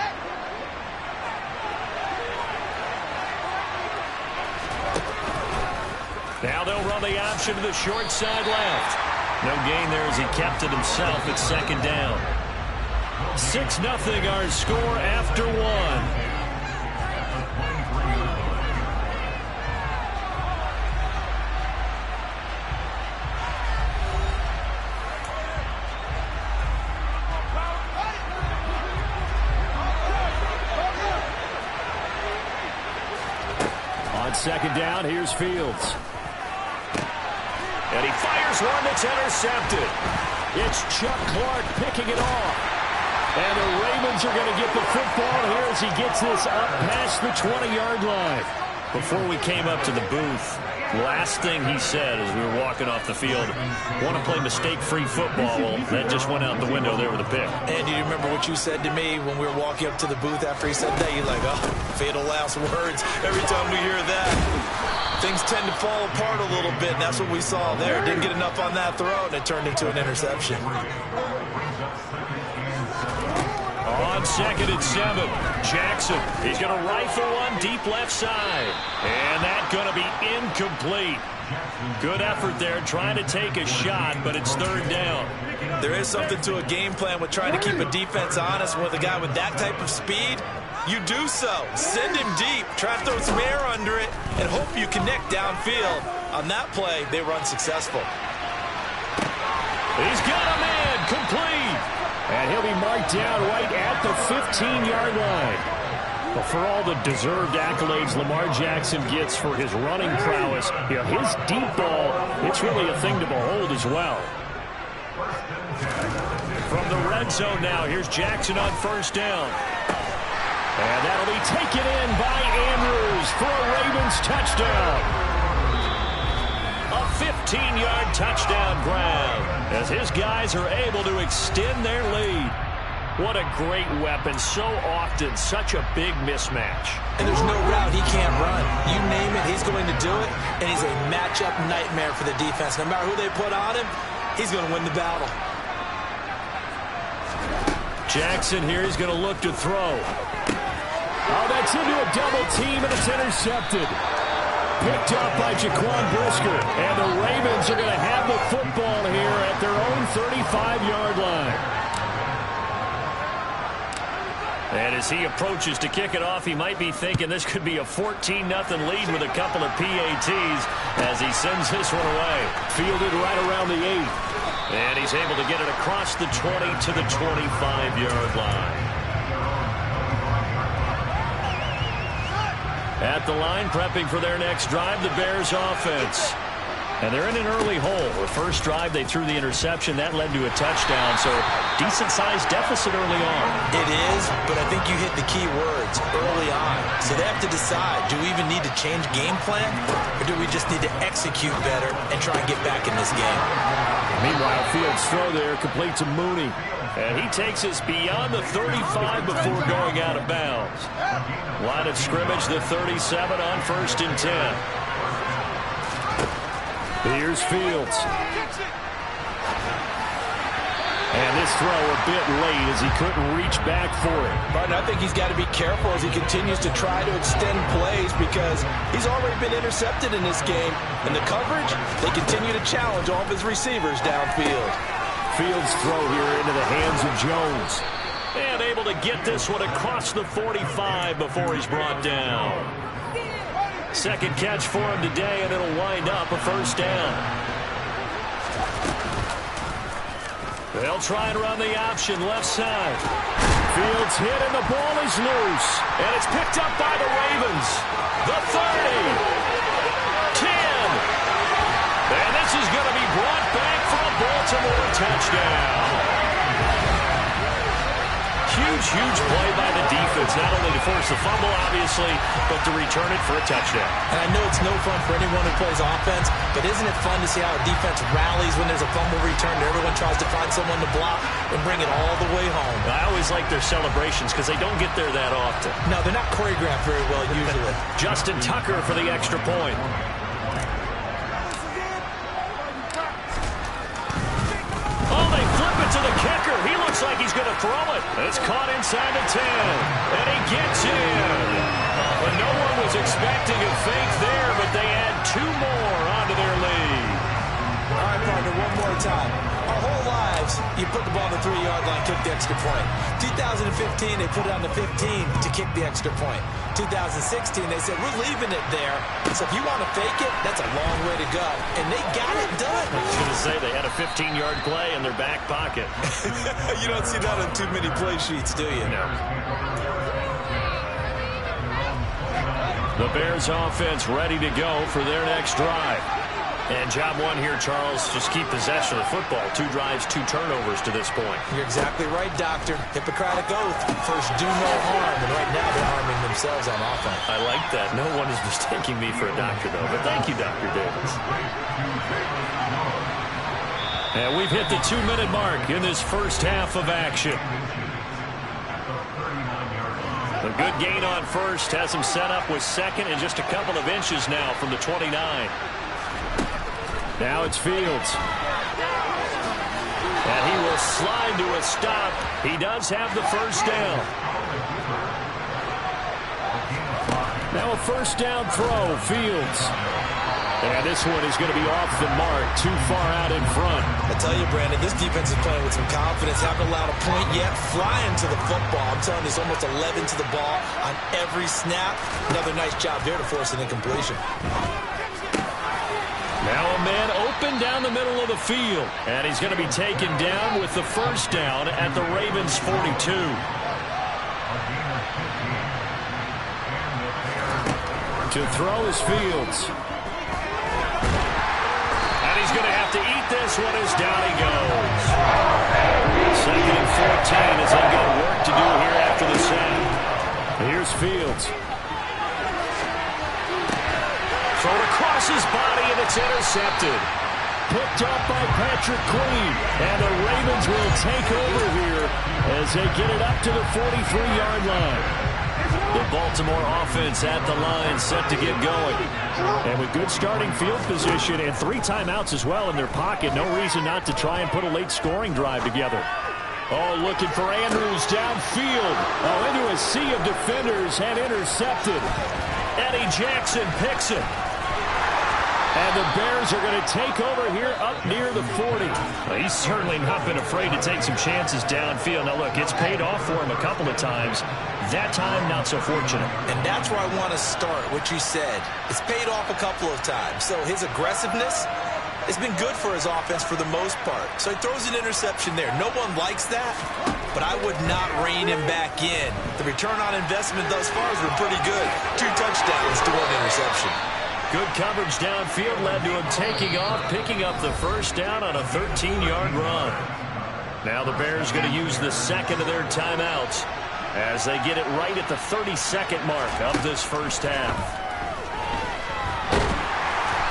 Now they'll run the option to the short side left. No gain there as he kept it himself at 2nd down. 6-0 our score after 1. On 2nd down, here's Fields. And he fires one that's intercepted. It's Chuck Clark picking it off. And the Ravens are going to get the football here as he gets this up past the 20-yard line. Before we came up to the booth, last thing he said as we were walking off the field, want to play mistake-free football. Well, that just went out the window there with a pick. And do you remember what you said to me when we were walking up to the booth after he said that? You're like, oh, fatal last words every time we hear that. things tend to fall apart a little bit, and that's what we saw there. Didn't get enough on that throw, and it turned into an interception. On 2nd and 7, Jackson. He's going to rifle one deep left side. And that's going to be incomplete. Good effort there trying to take a shot, but it's 3rd down. There is something to a game plan with trying to keep a defense honest. With a guy with that type of speed, you do so. Send him deep. Try to throw some air under it and hope you connect downfield. On that play, they were unsuccessful. He's got a man complete. And he'll be marked down right at the 15-yard line. But for all the deserved accolades Lamar Jackson gets for his running prowess, his deep ball, it's really a thing to behold as well. From the red zone now, here's Jackson on 1st down. And that'll be taken in by Andrews for a Ravens touchdown. A 15-yard touchdown grab as his guys are able to extend their lead. What a great weapon. So often, such a big mismatch. And there's no route he can't run. You name it, he's going to do it. And he's a matchup nightmare for the defense. No matter who they put on him, he's going to win the battle. Jackson here is going to look to throw. Oh, that's into a double team, and it's intercepted. Picked up by Jaquan Brisker. And the Ravens are going to have the football here at their own 35-yard line. And as he approaches to kick it off, he might be thinking this could be a 14-0 lead with a couple of PATs as he sends this one away. Fielded right around the 8. And he's able to get it across the 20 to the 25-yard line. At the line, prepping for their next drive, the Bears offense. And they're in an early hole. The first drive, they threw the interception. That led to a touchdown, so decent-sized deficit early on. It is, but I think you hit the key words, early on. So they have to decide, do we even need to change game plan, or do we just need to execute better and try and get back in this game? Meanwhile, Fields' throw there complete to Mooney. And he takes us beyond the 35 before going out of bounds. Line of scrimmage, the 37 on 1st and 10. Here's Fields. And this throw a bit late as he couldn't reach back for it. Martin, I think he's got to be careful as he continues to try to extend plays because he's already been intercepted in this game. And the coverage, they continue to challenge all of his receivers downfield. Fields' throw here into the hands of Jones. And able to get this one across the 45 before he's brought down. Second catch for him today, and it'll wind up a 1st down. They'll try and run the option left side. Fields hit, and the ball is loose. And it's picked up by the Ravens. The 30. 10. And this is going to be brought back for a Baltimore touchdown. Huge play by the defense, not only to force the fumble, obviously, but to return it for a touchdown. And I know it's no fun for anyone who plays offense, but isn't it fun to see how a defense rallies when there's a fumble return and everyone tries to find someone to block and bring it all the way home? I always like their celebrations because they don't get there that often. No, they're not choreographed very well usually. Justin Tucker for the extra point. To the kicker. He looks like he's going to throw it. It's caught inside the 10. And he gets in. But no one was expecting a fake there, but they add 2 more onto their lead. All right, partner, one more time. Our whole lives, you put the ball on the 3-yard line, kick the extra point. 2015, they put it on the 15 to kick the extra point. 2016, they said, we're leaving it there. So if you want to fake it, that's a long way to go. And they got it done. I was going to say, they had a 15-yard play in their back pocket. You don't see that on too many play sheets, do you? No. The Bears offense ready to go for their next drive. And job one here, Charles, just keep possession of the football. 2 drives, 2 turnovers to this point. You're exactly right, Doctor. Hippocratic oath. First, do no harm. And right now, they're harming themselves on offense. I like that. No one is mistaking me for a doctor, though. But thank you, Dr. Davis. And we've hit the 2-minute mark in this first half of action. A good gain on first has him set up with second and just a couple of inches now from the 29. Now it's Fields. And he will slide to a stop. He does have the first down. Now a first down throw, Fields. And this one is going to be off the mark, too far out in front. I tell you, Brandon, this defense is playing with some confidence. Haven't allowed a point yet. Flying to the football. I'm telling you, it's almost 11 to the ball on every snap. Another nice job there to force an incompletion. Now a man open down the middle of the field. And he's going to be taken down with the first down at the Ravens' 42. To throw is Fields. And he's going to have to eat this one as down he goes. Second and 14 as they've got work to do here after the sack. Here's Fields. Thrown across his body, and it's intercepted. Picked up by Patrick Queen. And the Ravens will take over here as they get it up to the 43-yard line. The Baltimore offense at the line set to get going. And with good starting field position and 3 timeouts as well in their pocket, no reason not to try and put a late scoring drive together. Oh, looking for Andrews downfield. Oh, into a sea of defenders and intercepted. Eddie Jackson picks it. And the Bears are going to take over here up near the 40. Well, he's certainly not been afraid to take some chances downfield. Now, look, it's paid off for him a couple of times. That time, not so fortunate. And that's where I want to start, what you said. It's paid off a couple of times. So his aggressiveness has been good for his offense for the most part. So he throws an interception there. No one likes that, but I would not rein him back in. The return on investment thus far has been pretty good. 2 touchdowns to 1 interception. Good coverage downfield led to him taking off, picking up the first down on a 13-yard run. Now the Bears going to use the second of their timeouts as they get it right at the 32nd mark of this first half.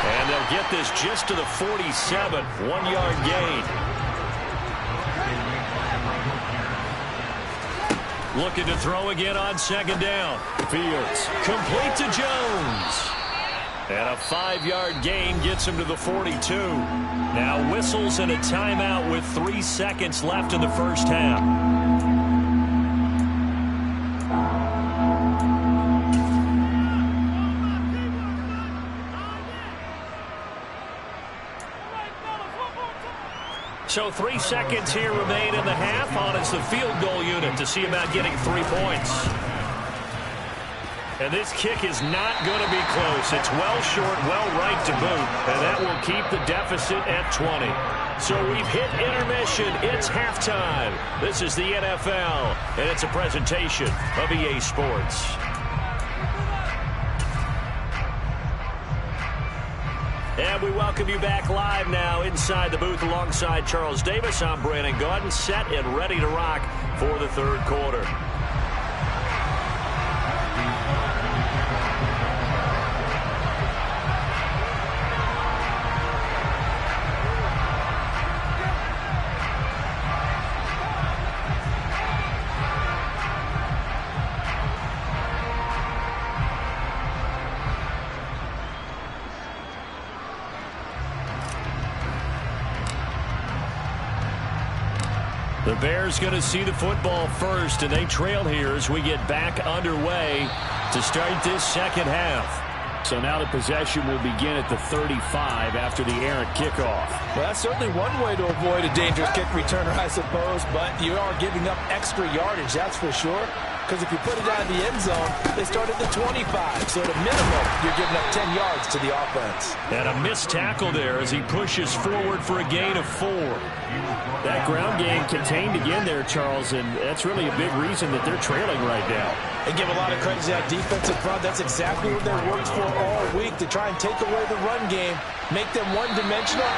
And they'll get this just to the 47, 1-yard gain. Looking to throw again on second down. Fields complete to Jones. And a 5-yard gain gets him to the 42. Now whistles and a timeout with 3 seconds left in the first half. So 3 seconds here remain in the half on as the field goal unit to see about getting 3 points. And this kick is not going to be close. It's well short, well right to boot. And that will keep the deficit at 20. So we've hit intermission. It's halftime. This is the NFL, and it's a presentation of EA Sports. And we welcome you back live now inside the booth alongside Charles Davis. I'm Brandon Gaudin, set and ready to rock for the third quarter. The Bears going to see the football first, and they trail here as we get back underway to start this second half. So now the possession will begin at the 35 after the errant kickoff. Well, that's certainly one way to avoid a dangerous kick returner, I suppose, but you are giving up extra yardage, that's for sure. Because if you put it out of the end zone, they start at the 25. So at a minimum, you're giving up 10 yards to the offense. And a missed tackle there as he pushes forward for a gain of 4. That ground game contained again there, Charles, and that's really a big reason that they're trailing right now. And give a lot of credit to that defensive front. That's exactly what they worked for all week, to try and take away the run game, make them one-dimensional.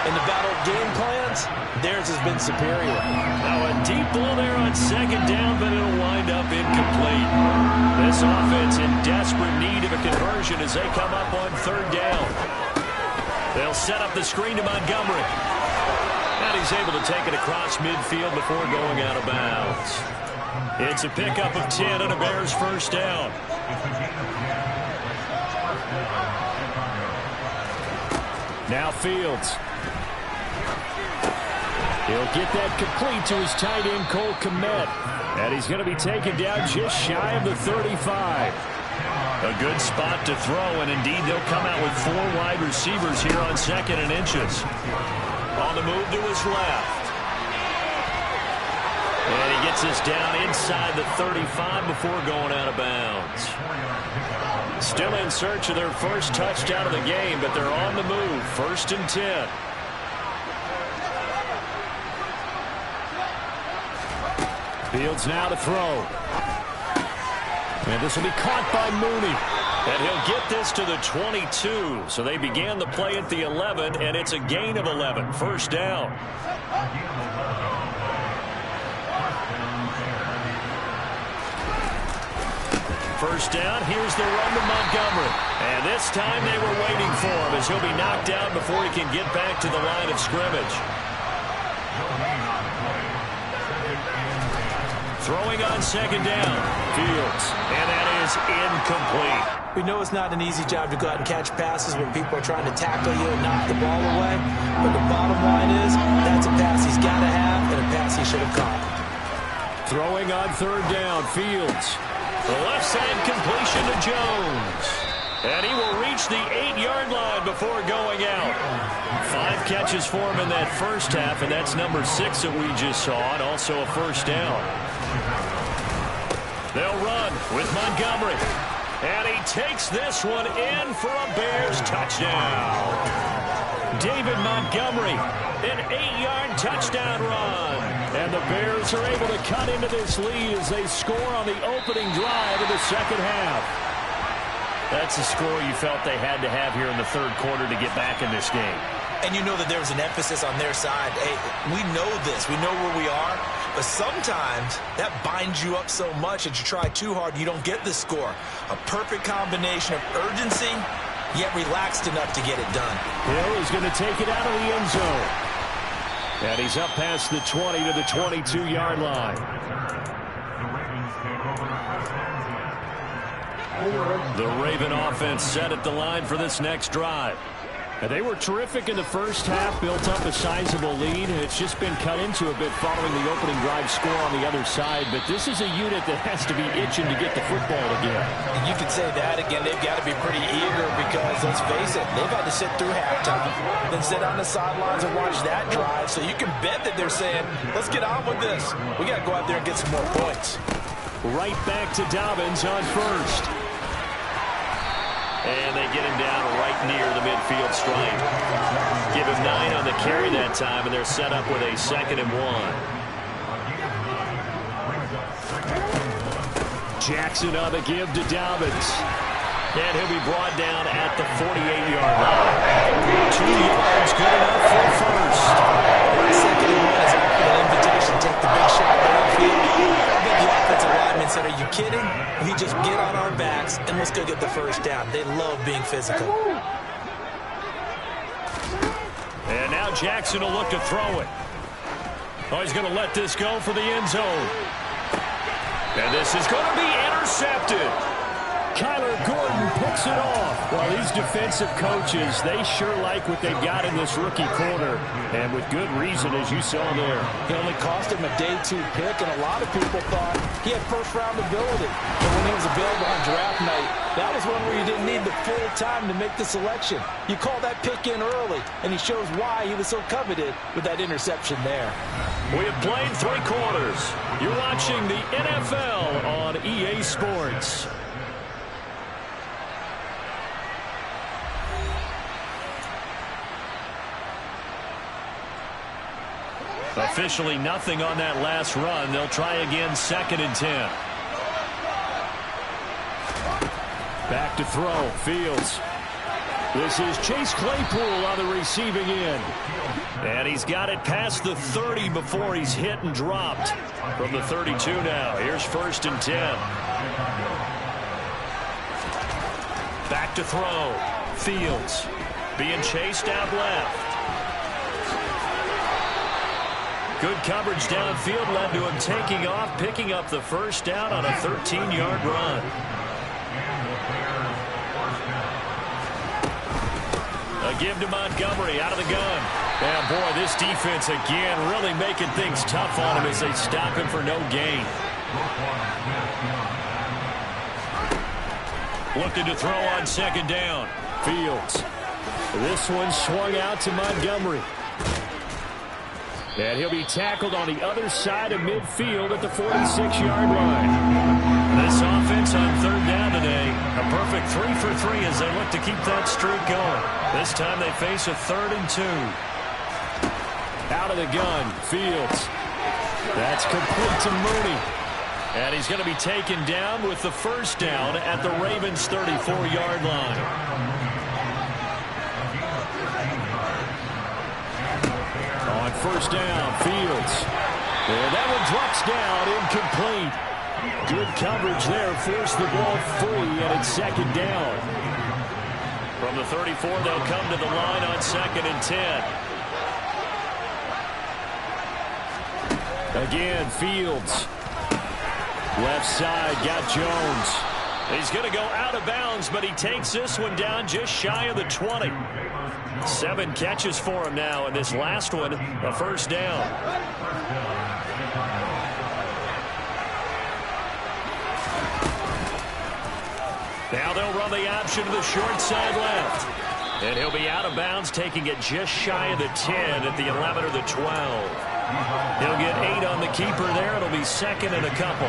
In the battle of game plans, theirs has been superior. Now a deep ball there on second down, but it'll wind up incomplete. This offense in desperate need of a conversion as they come up on third down. They'll set up the screen to Montgomery. And he's able to take it across midfield before going out of bounds. It's a pickup of 10 and a Bears first down. Now Fields. He'll get that complete to his tight end, Cole Kmet. And he's going to be taken down just shy of the 35. A good spot to throw, and indeed they'll come out with 4 wide receivers here on 2nd and inches. On the move to his left. And he gets us down inside the 35 before going out of bounds. Still in search of their first touchdown of the game, but they're on the move. 1st and 10. Fields now to throw. And this will be caught by Mooney. And he'll get this to the 22. So they began the play at the 11, and it's a gain of 11. First down. First down, here's the run to Montgomery. And this time they were waiting for him as he'll be knocked down before he can get back to the line of scrimmage. Throwing on 2nd down, Fields. And that is incomplete. We know it's not an easy job to go out and catch passes when people are trying to tackle you and knock the ball away. But the bottom line is, that's a pass he's got to have and a pass he should have caught. Throwing on 3rd down, Fields. The left side completion to Jones. And he will reach the 8-yard line before going out. 5 catches for him in that first half, and that's number 6 that we just saw, and also a first down. They'll run with Montgomery. And he takes this one in for a Bears touchdown. David Montgomery, an 8-yard touchdown run. And the Bears are able to cut into this lead as they score on the opening drive of the second half. That's a score you felt they had to have here in the 3rd quarter to get back in this game. And you know that there was an emphasis on their side. Hey, we know this. We know where we are. But sometimes that binds you up so much that you try too hard, you don't get the score. A perfect combination of urgency, yet relaxed enough to get it done. Hill is going to take it out of the end zone. And he's up past the 20 to the 22-yard line. The Raven offense set at the line for this next drive. And they were terrific in the first half, built up a sizable lead, and it's just been cut into a bit following the opening drive score on the other side. But this is a unit that has to be itching to get the football again. And you can say that again. They've got to be pretty eager because, let's face it, they've had to sit through halftime, then sit on the sidelines and watch that drive. So you can bet that they're saying, let's get on with this. We got to go out there and get some more points. Right back to Dobbins on first. And they get him down right near the midfield stripe. Give him 9 on the carry that time, and they're set up with a 2nd and 1. Jackson on the give to Dobbins. And he'll be brought down at the 48-yard line. 2 yards, good enough for first. 2nd and 1 is often an invitation. Take the big shot downfield. I bet the offensive lineman said, are you kidding? We just get on our backs and let's go get the first down. They love being physical. And now Jackson will look to throw it. Oh, he's going to let this go for the end zone. And this is going to be intercepted. Kyler Gordon picks it off. Well, these defensive coaches, they sure like what they've got in this rookie corner. And with good reason, as you saw there. It only cost him a day 2 pick, and a lot of people thought he had first-round ability. But when he was available on draft night, that was one where you didn't need the full time to make the selection. You call that pick in early, and he shows why he was so coveted with that interception there. We have played 3 quarters. You're watching the NFL on EA Sports. Officially nothing on that last run. They'll try again, 2nd and 10. Back to throw, Fields. This is Chase Claypool on the receiving end. And he's got it past the 30 before he's hit and dropped. From the 32 now, here's 1st and 10. Back to throw, Fields. Being chased out left. Good coverage downfield led to him taking off, picking up the first down on a 13-yard run. A give to Montgomery out of the gun. And boy, this defense again really making things tough on him as they stop him for no gain. Looking to throw on second down. Fields. This one swung out to Montgomery. And he'll be tackled on the other side of midfield at the 46-yard line. This offense on third down today, a perfect 3 for 3 as they look to keep that streak going. This time they face a 3rd and 2. Out of the gun, Fields. That's complete to Mooney. And he's going to be taken down with the first down at the Ravens' 34-yard line. On first down, Fields. And that one drops down, incomplete. Good coverage there, forced the ball free, and it's second down. From the 34, they'll come to the line on 2nd and 10. Again, Fields. Left side, got Jones. He's going to go out of bounds, but he takes this one down just shy of the 20. 7 catches for him now, and this last one, a first down. Now they'll run the option to the short side left. And he'll be out of bounds, taking it just shy of the 10 at the 11 or the 12. He'll get 8 on the keeper there. It'll be 2nd and a couple.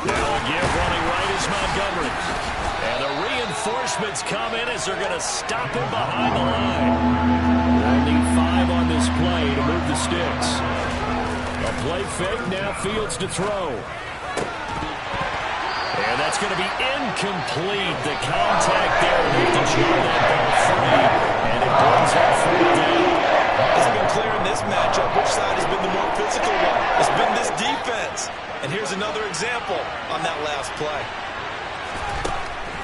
Now again, running right is Montgomery. And the reinforcements come in as they're going to stop him behind the line. Only 5 on this play to move the sticks. A play fake, now Fields to throw. And that's going to be incomplete. The contact there to show that ball free. And it brings that 4th down. It's been clear in this matchup which side has been the more physical one. It's been this defense. And here's another example on that last play.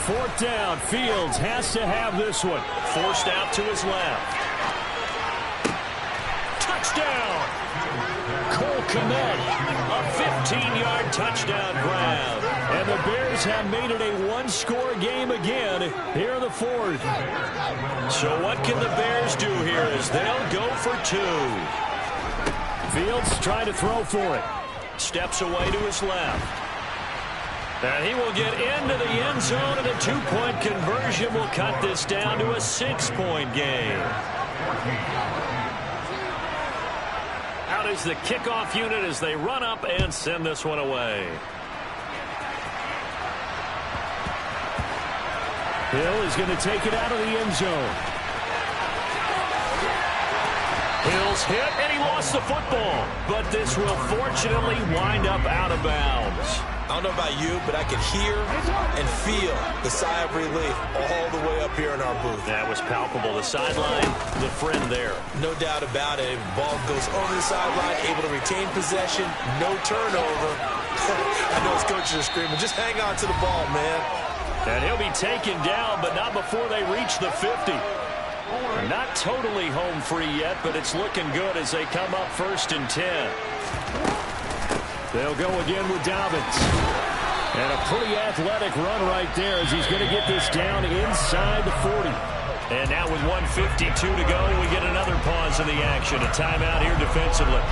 4th down. Fields has to have this one. Forced out to his left. Touchdown! Cole Kmet, a 15-yard touchdown grab. And the Bears have made it a 1-score game again here in the 4th. So what can the Bears do here as they'll go for 2. Fields trying to throw for it. Steps away to his left. And he will get into the end zone, and a 2-point conversion will cut this down to a 6-point game. Out is the kickoff unit as they run up and send this one away. Hill is going to take it out of the end zone. Hill's hit, and he lost the football. But this will fortunately wind up out of bounds. I don't know about you, but I could hear and feel the sigh of relief all the way up here in our booth. That was palpable. The sideline, the friend there. No doubt about it. Ball goes over the sideline, able to retain possession, no turnover. I know his coaches are screaming, just hang on to the ball, man. And he'll be taken down, but not before they reach the 50. Not totally home free yet, but it's looking good as they come up 1st and 10. They'll go again with Dobbins. And a pretty athletic run right there as he's going to get this down inside the 40. And now with 1:52 to go, we get another pause in the action. A timeout here defensively.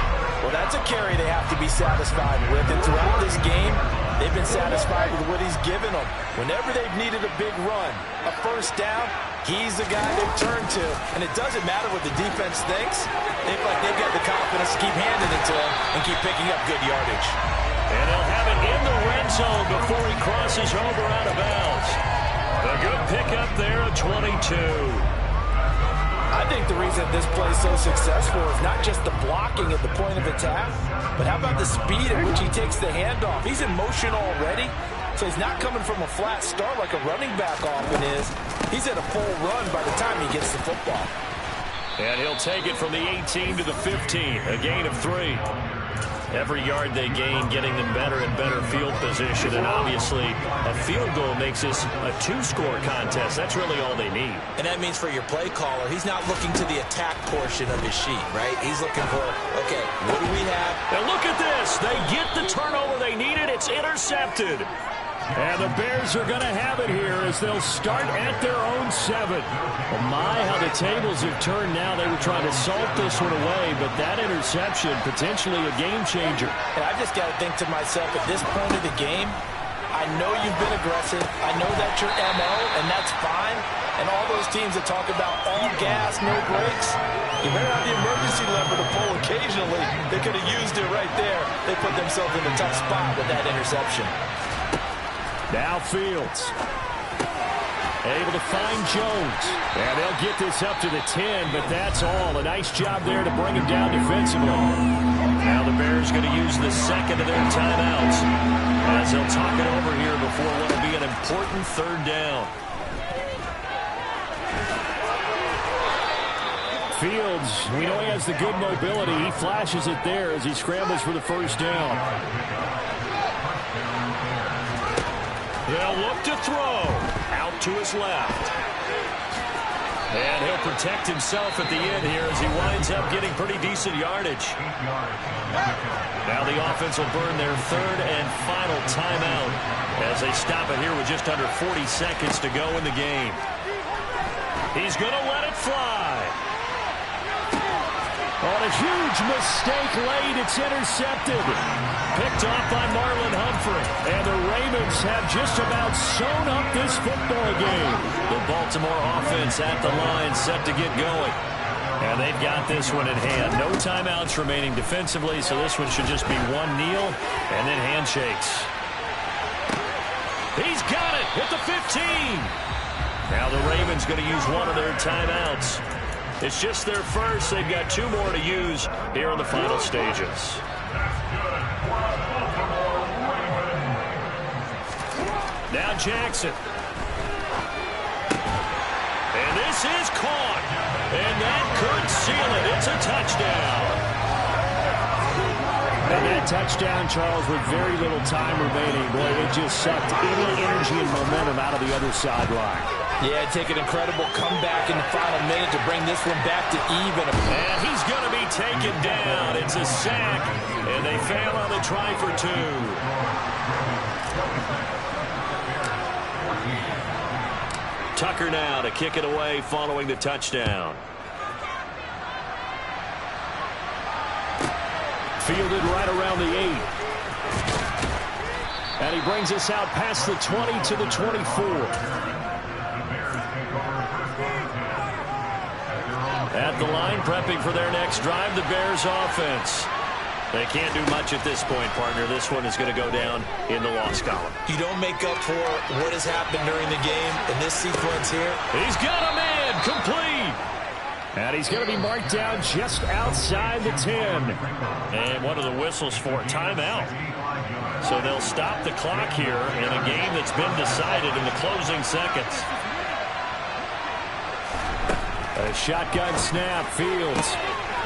Well, that's a carry they have to be satisfied with. And throughout this game, they've been satisfied with what he's given them. Whenever they've needed a big run, a first down, he's the guy they've turned to. And it doesn't matter what the defense thinks. They feel like they've got the confidence to keep handing it to him and keep picking up good yardage. And they'll have it in the red zone before he crosses over out of bounds. A good pickup there at 22. I think the reason this play is so successful is not just the blocking at the point of attack, but how about the speed at which he takes the handoff? He's in motion already, so he's not coming from a flat start like a running back often is. He's at a full run by the time he gets the football. And he'll take it from the 18 to the 15, a gain of 3. Every yard they gain, getting them better and better field position. And obviously, a field goal makes this a two-score contest. That's really all they need. And that means for your play caller, he's not looking to the attack portion of his sheet, right? He's looking for, okay, what do we have? And look at this. They get the turnover they needed. It's intercepted. And the Bears are going to have it here as they'll start at their own 7. Well, my, how the tables have turned now. They were trying to salt this one away, but that interception, potentially a game changer. And I just got to think to myself, at this point of the game, I know you've been aggressive. I know that's your MO, and that's fine. And all those teams that talk about all gas, no brakes, you better have the emergency lever to pull occasionally. They could have used it right there. They put themselves in a tough spot with that interception. Now Fields. Able to find Jones. And they'll get this up to the 10, but that's all. A nice job there to bring him down defensively. Now the Bears going to use the second of their timeouts as they'll talk it over here before what will be an important third down. Fields, we know he has the good mobility. He flashes it there as he scrambles for the first down. They'll look to throw. Out to his left. And he'll protect himself at the end here as he winds up getting pretty decent yardage. Now the offense will burn their third and final timeout as they stop it here with just under 40 seconds to go in the game. He's going to let it fly. On a huge mistake late, it's intercepted. Picked off by Marlon Humphrey. And the Ravens have just about sewn up this football game. The Baltimore offense at the line set to get going. And they've got this one in hand. No timeouts remaining defensively, so this one should just be one kneel and then handshakes. He's got it at the 15. Now the Ravens going to use one of their timeouts. It's just their first. They've got 2 more to use here in the final stages. Now Jackson. And this is caught. And that could seal it. It's a touchdown. And that touchdown, Charles, with very little time remaining. Boy, it just sucked any energy and momentum out of the other sideline. Yeah, take an incredible comeback in the final minute to bring this one back to even. And he's going to be taken down. It's a sack, and they fail on the try for 2. Tucker now to kick it away following the touchdown. Fielded right around the 8. And he brings us out past the 20 to the 24. At the line, prepping for their next drive, the Bears offense. They can't do much at this point, partner. This one is going to go down in the loss column. You don't make up for what has happened during the game in this sequence here. He's got a man complete. And he's going to be marked down just outside the 10. And one of the whistles for a timeout. So they'll stop the clock here in a game that's been decided in the closing seconds. A shotgun snap, Fields.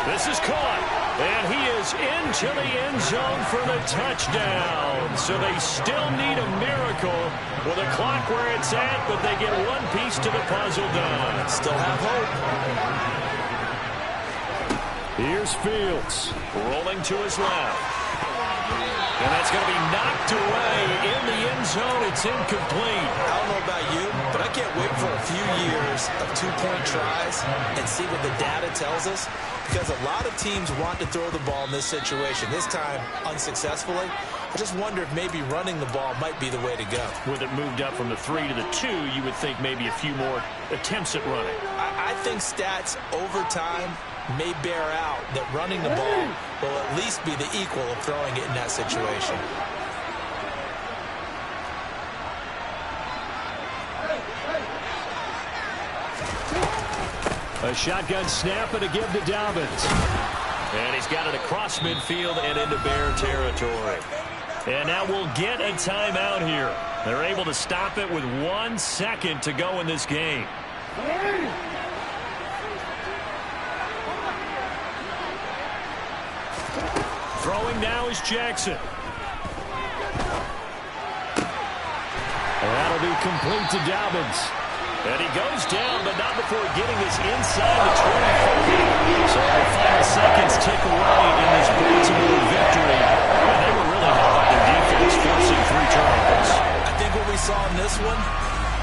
This is caught, and he is into the end zone for the touchdown. So they still need a miracle with a clock where it's at, but they get one piece to the puzzle done. Still have hope. Here's Fields. Rolling to his left. And that's going to be knocked away in the end zone. It's incomplete. I don't know about you, but I can't wait for a few years of 2-point tries and see what the data tells us. Because a lot of teams want to throw the ball in this situation. This time, unsuccessfully. I just wonder if maybe running the ball might be the way to go. With it moved up from the 3 to the 2, you would think maybe a few more attempts at running. I think stats over time may bear out that running the ball will at least be the equal of throwing it in that situation. A shotgun snap and a give to Dobbins. And he's got it across midfield and into Bear territory. And now we'll get a timeout here. They're able to stop it with 1 second to go in this game. Throwing now is Jackson. That'll be complete to Dobbins. And he goes down, but not before getting this inside the 20. So the final seconds tick away in this Baltimore victory. And they were really hot on their defense, forcing 3 turnovers. I think what we saw in this one,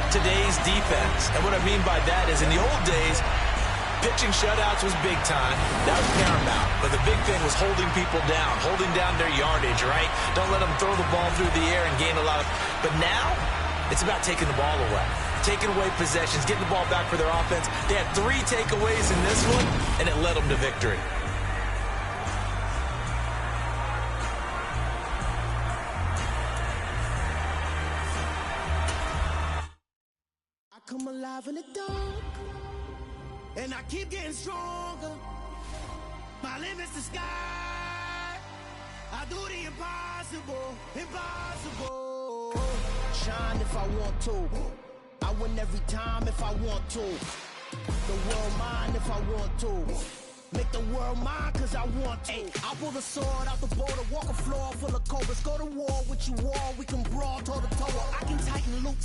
today's defense. And what I mean by that is in the old days, pitching shutouts was big time. That was paramount. But the big thing was holding people down, holding down their yardage, right? Don't let them throw the ball through the air and gain a lot of... But now, it's about taking the ball away. Taking away possessions, getting the ball back for their offense. They had 3 takeaways in this one, and it led them to victory. I come alive in the dark, and I keep getting stronger. My limit's the sky. I do the impossible, impossible. Shine if I want to. I win every time if I want to. The world mine if I want to. Make the world mine cause I want to. I pull the sword out the border, walk a floor full of cobras. Go to war with you all, we can brawl toe to toe. I can tighten loops.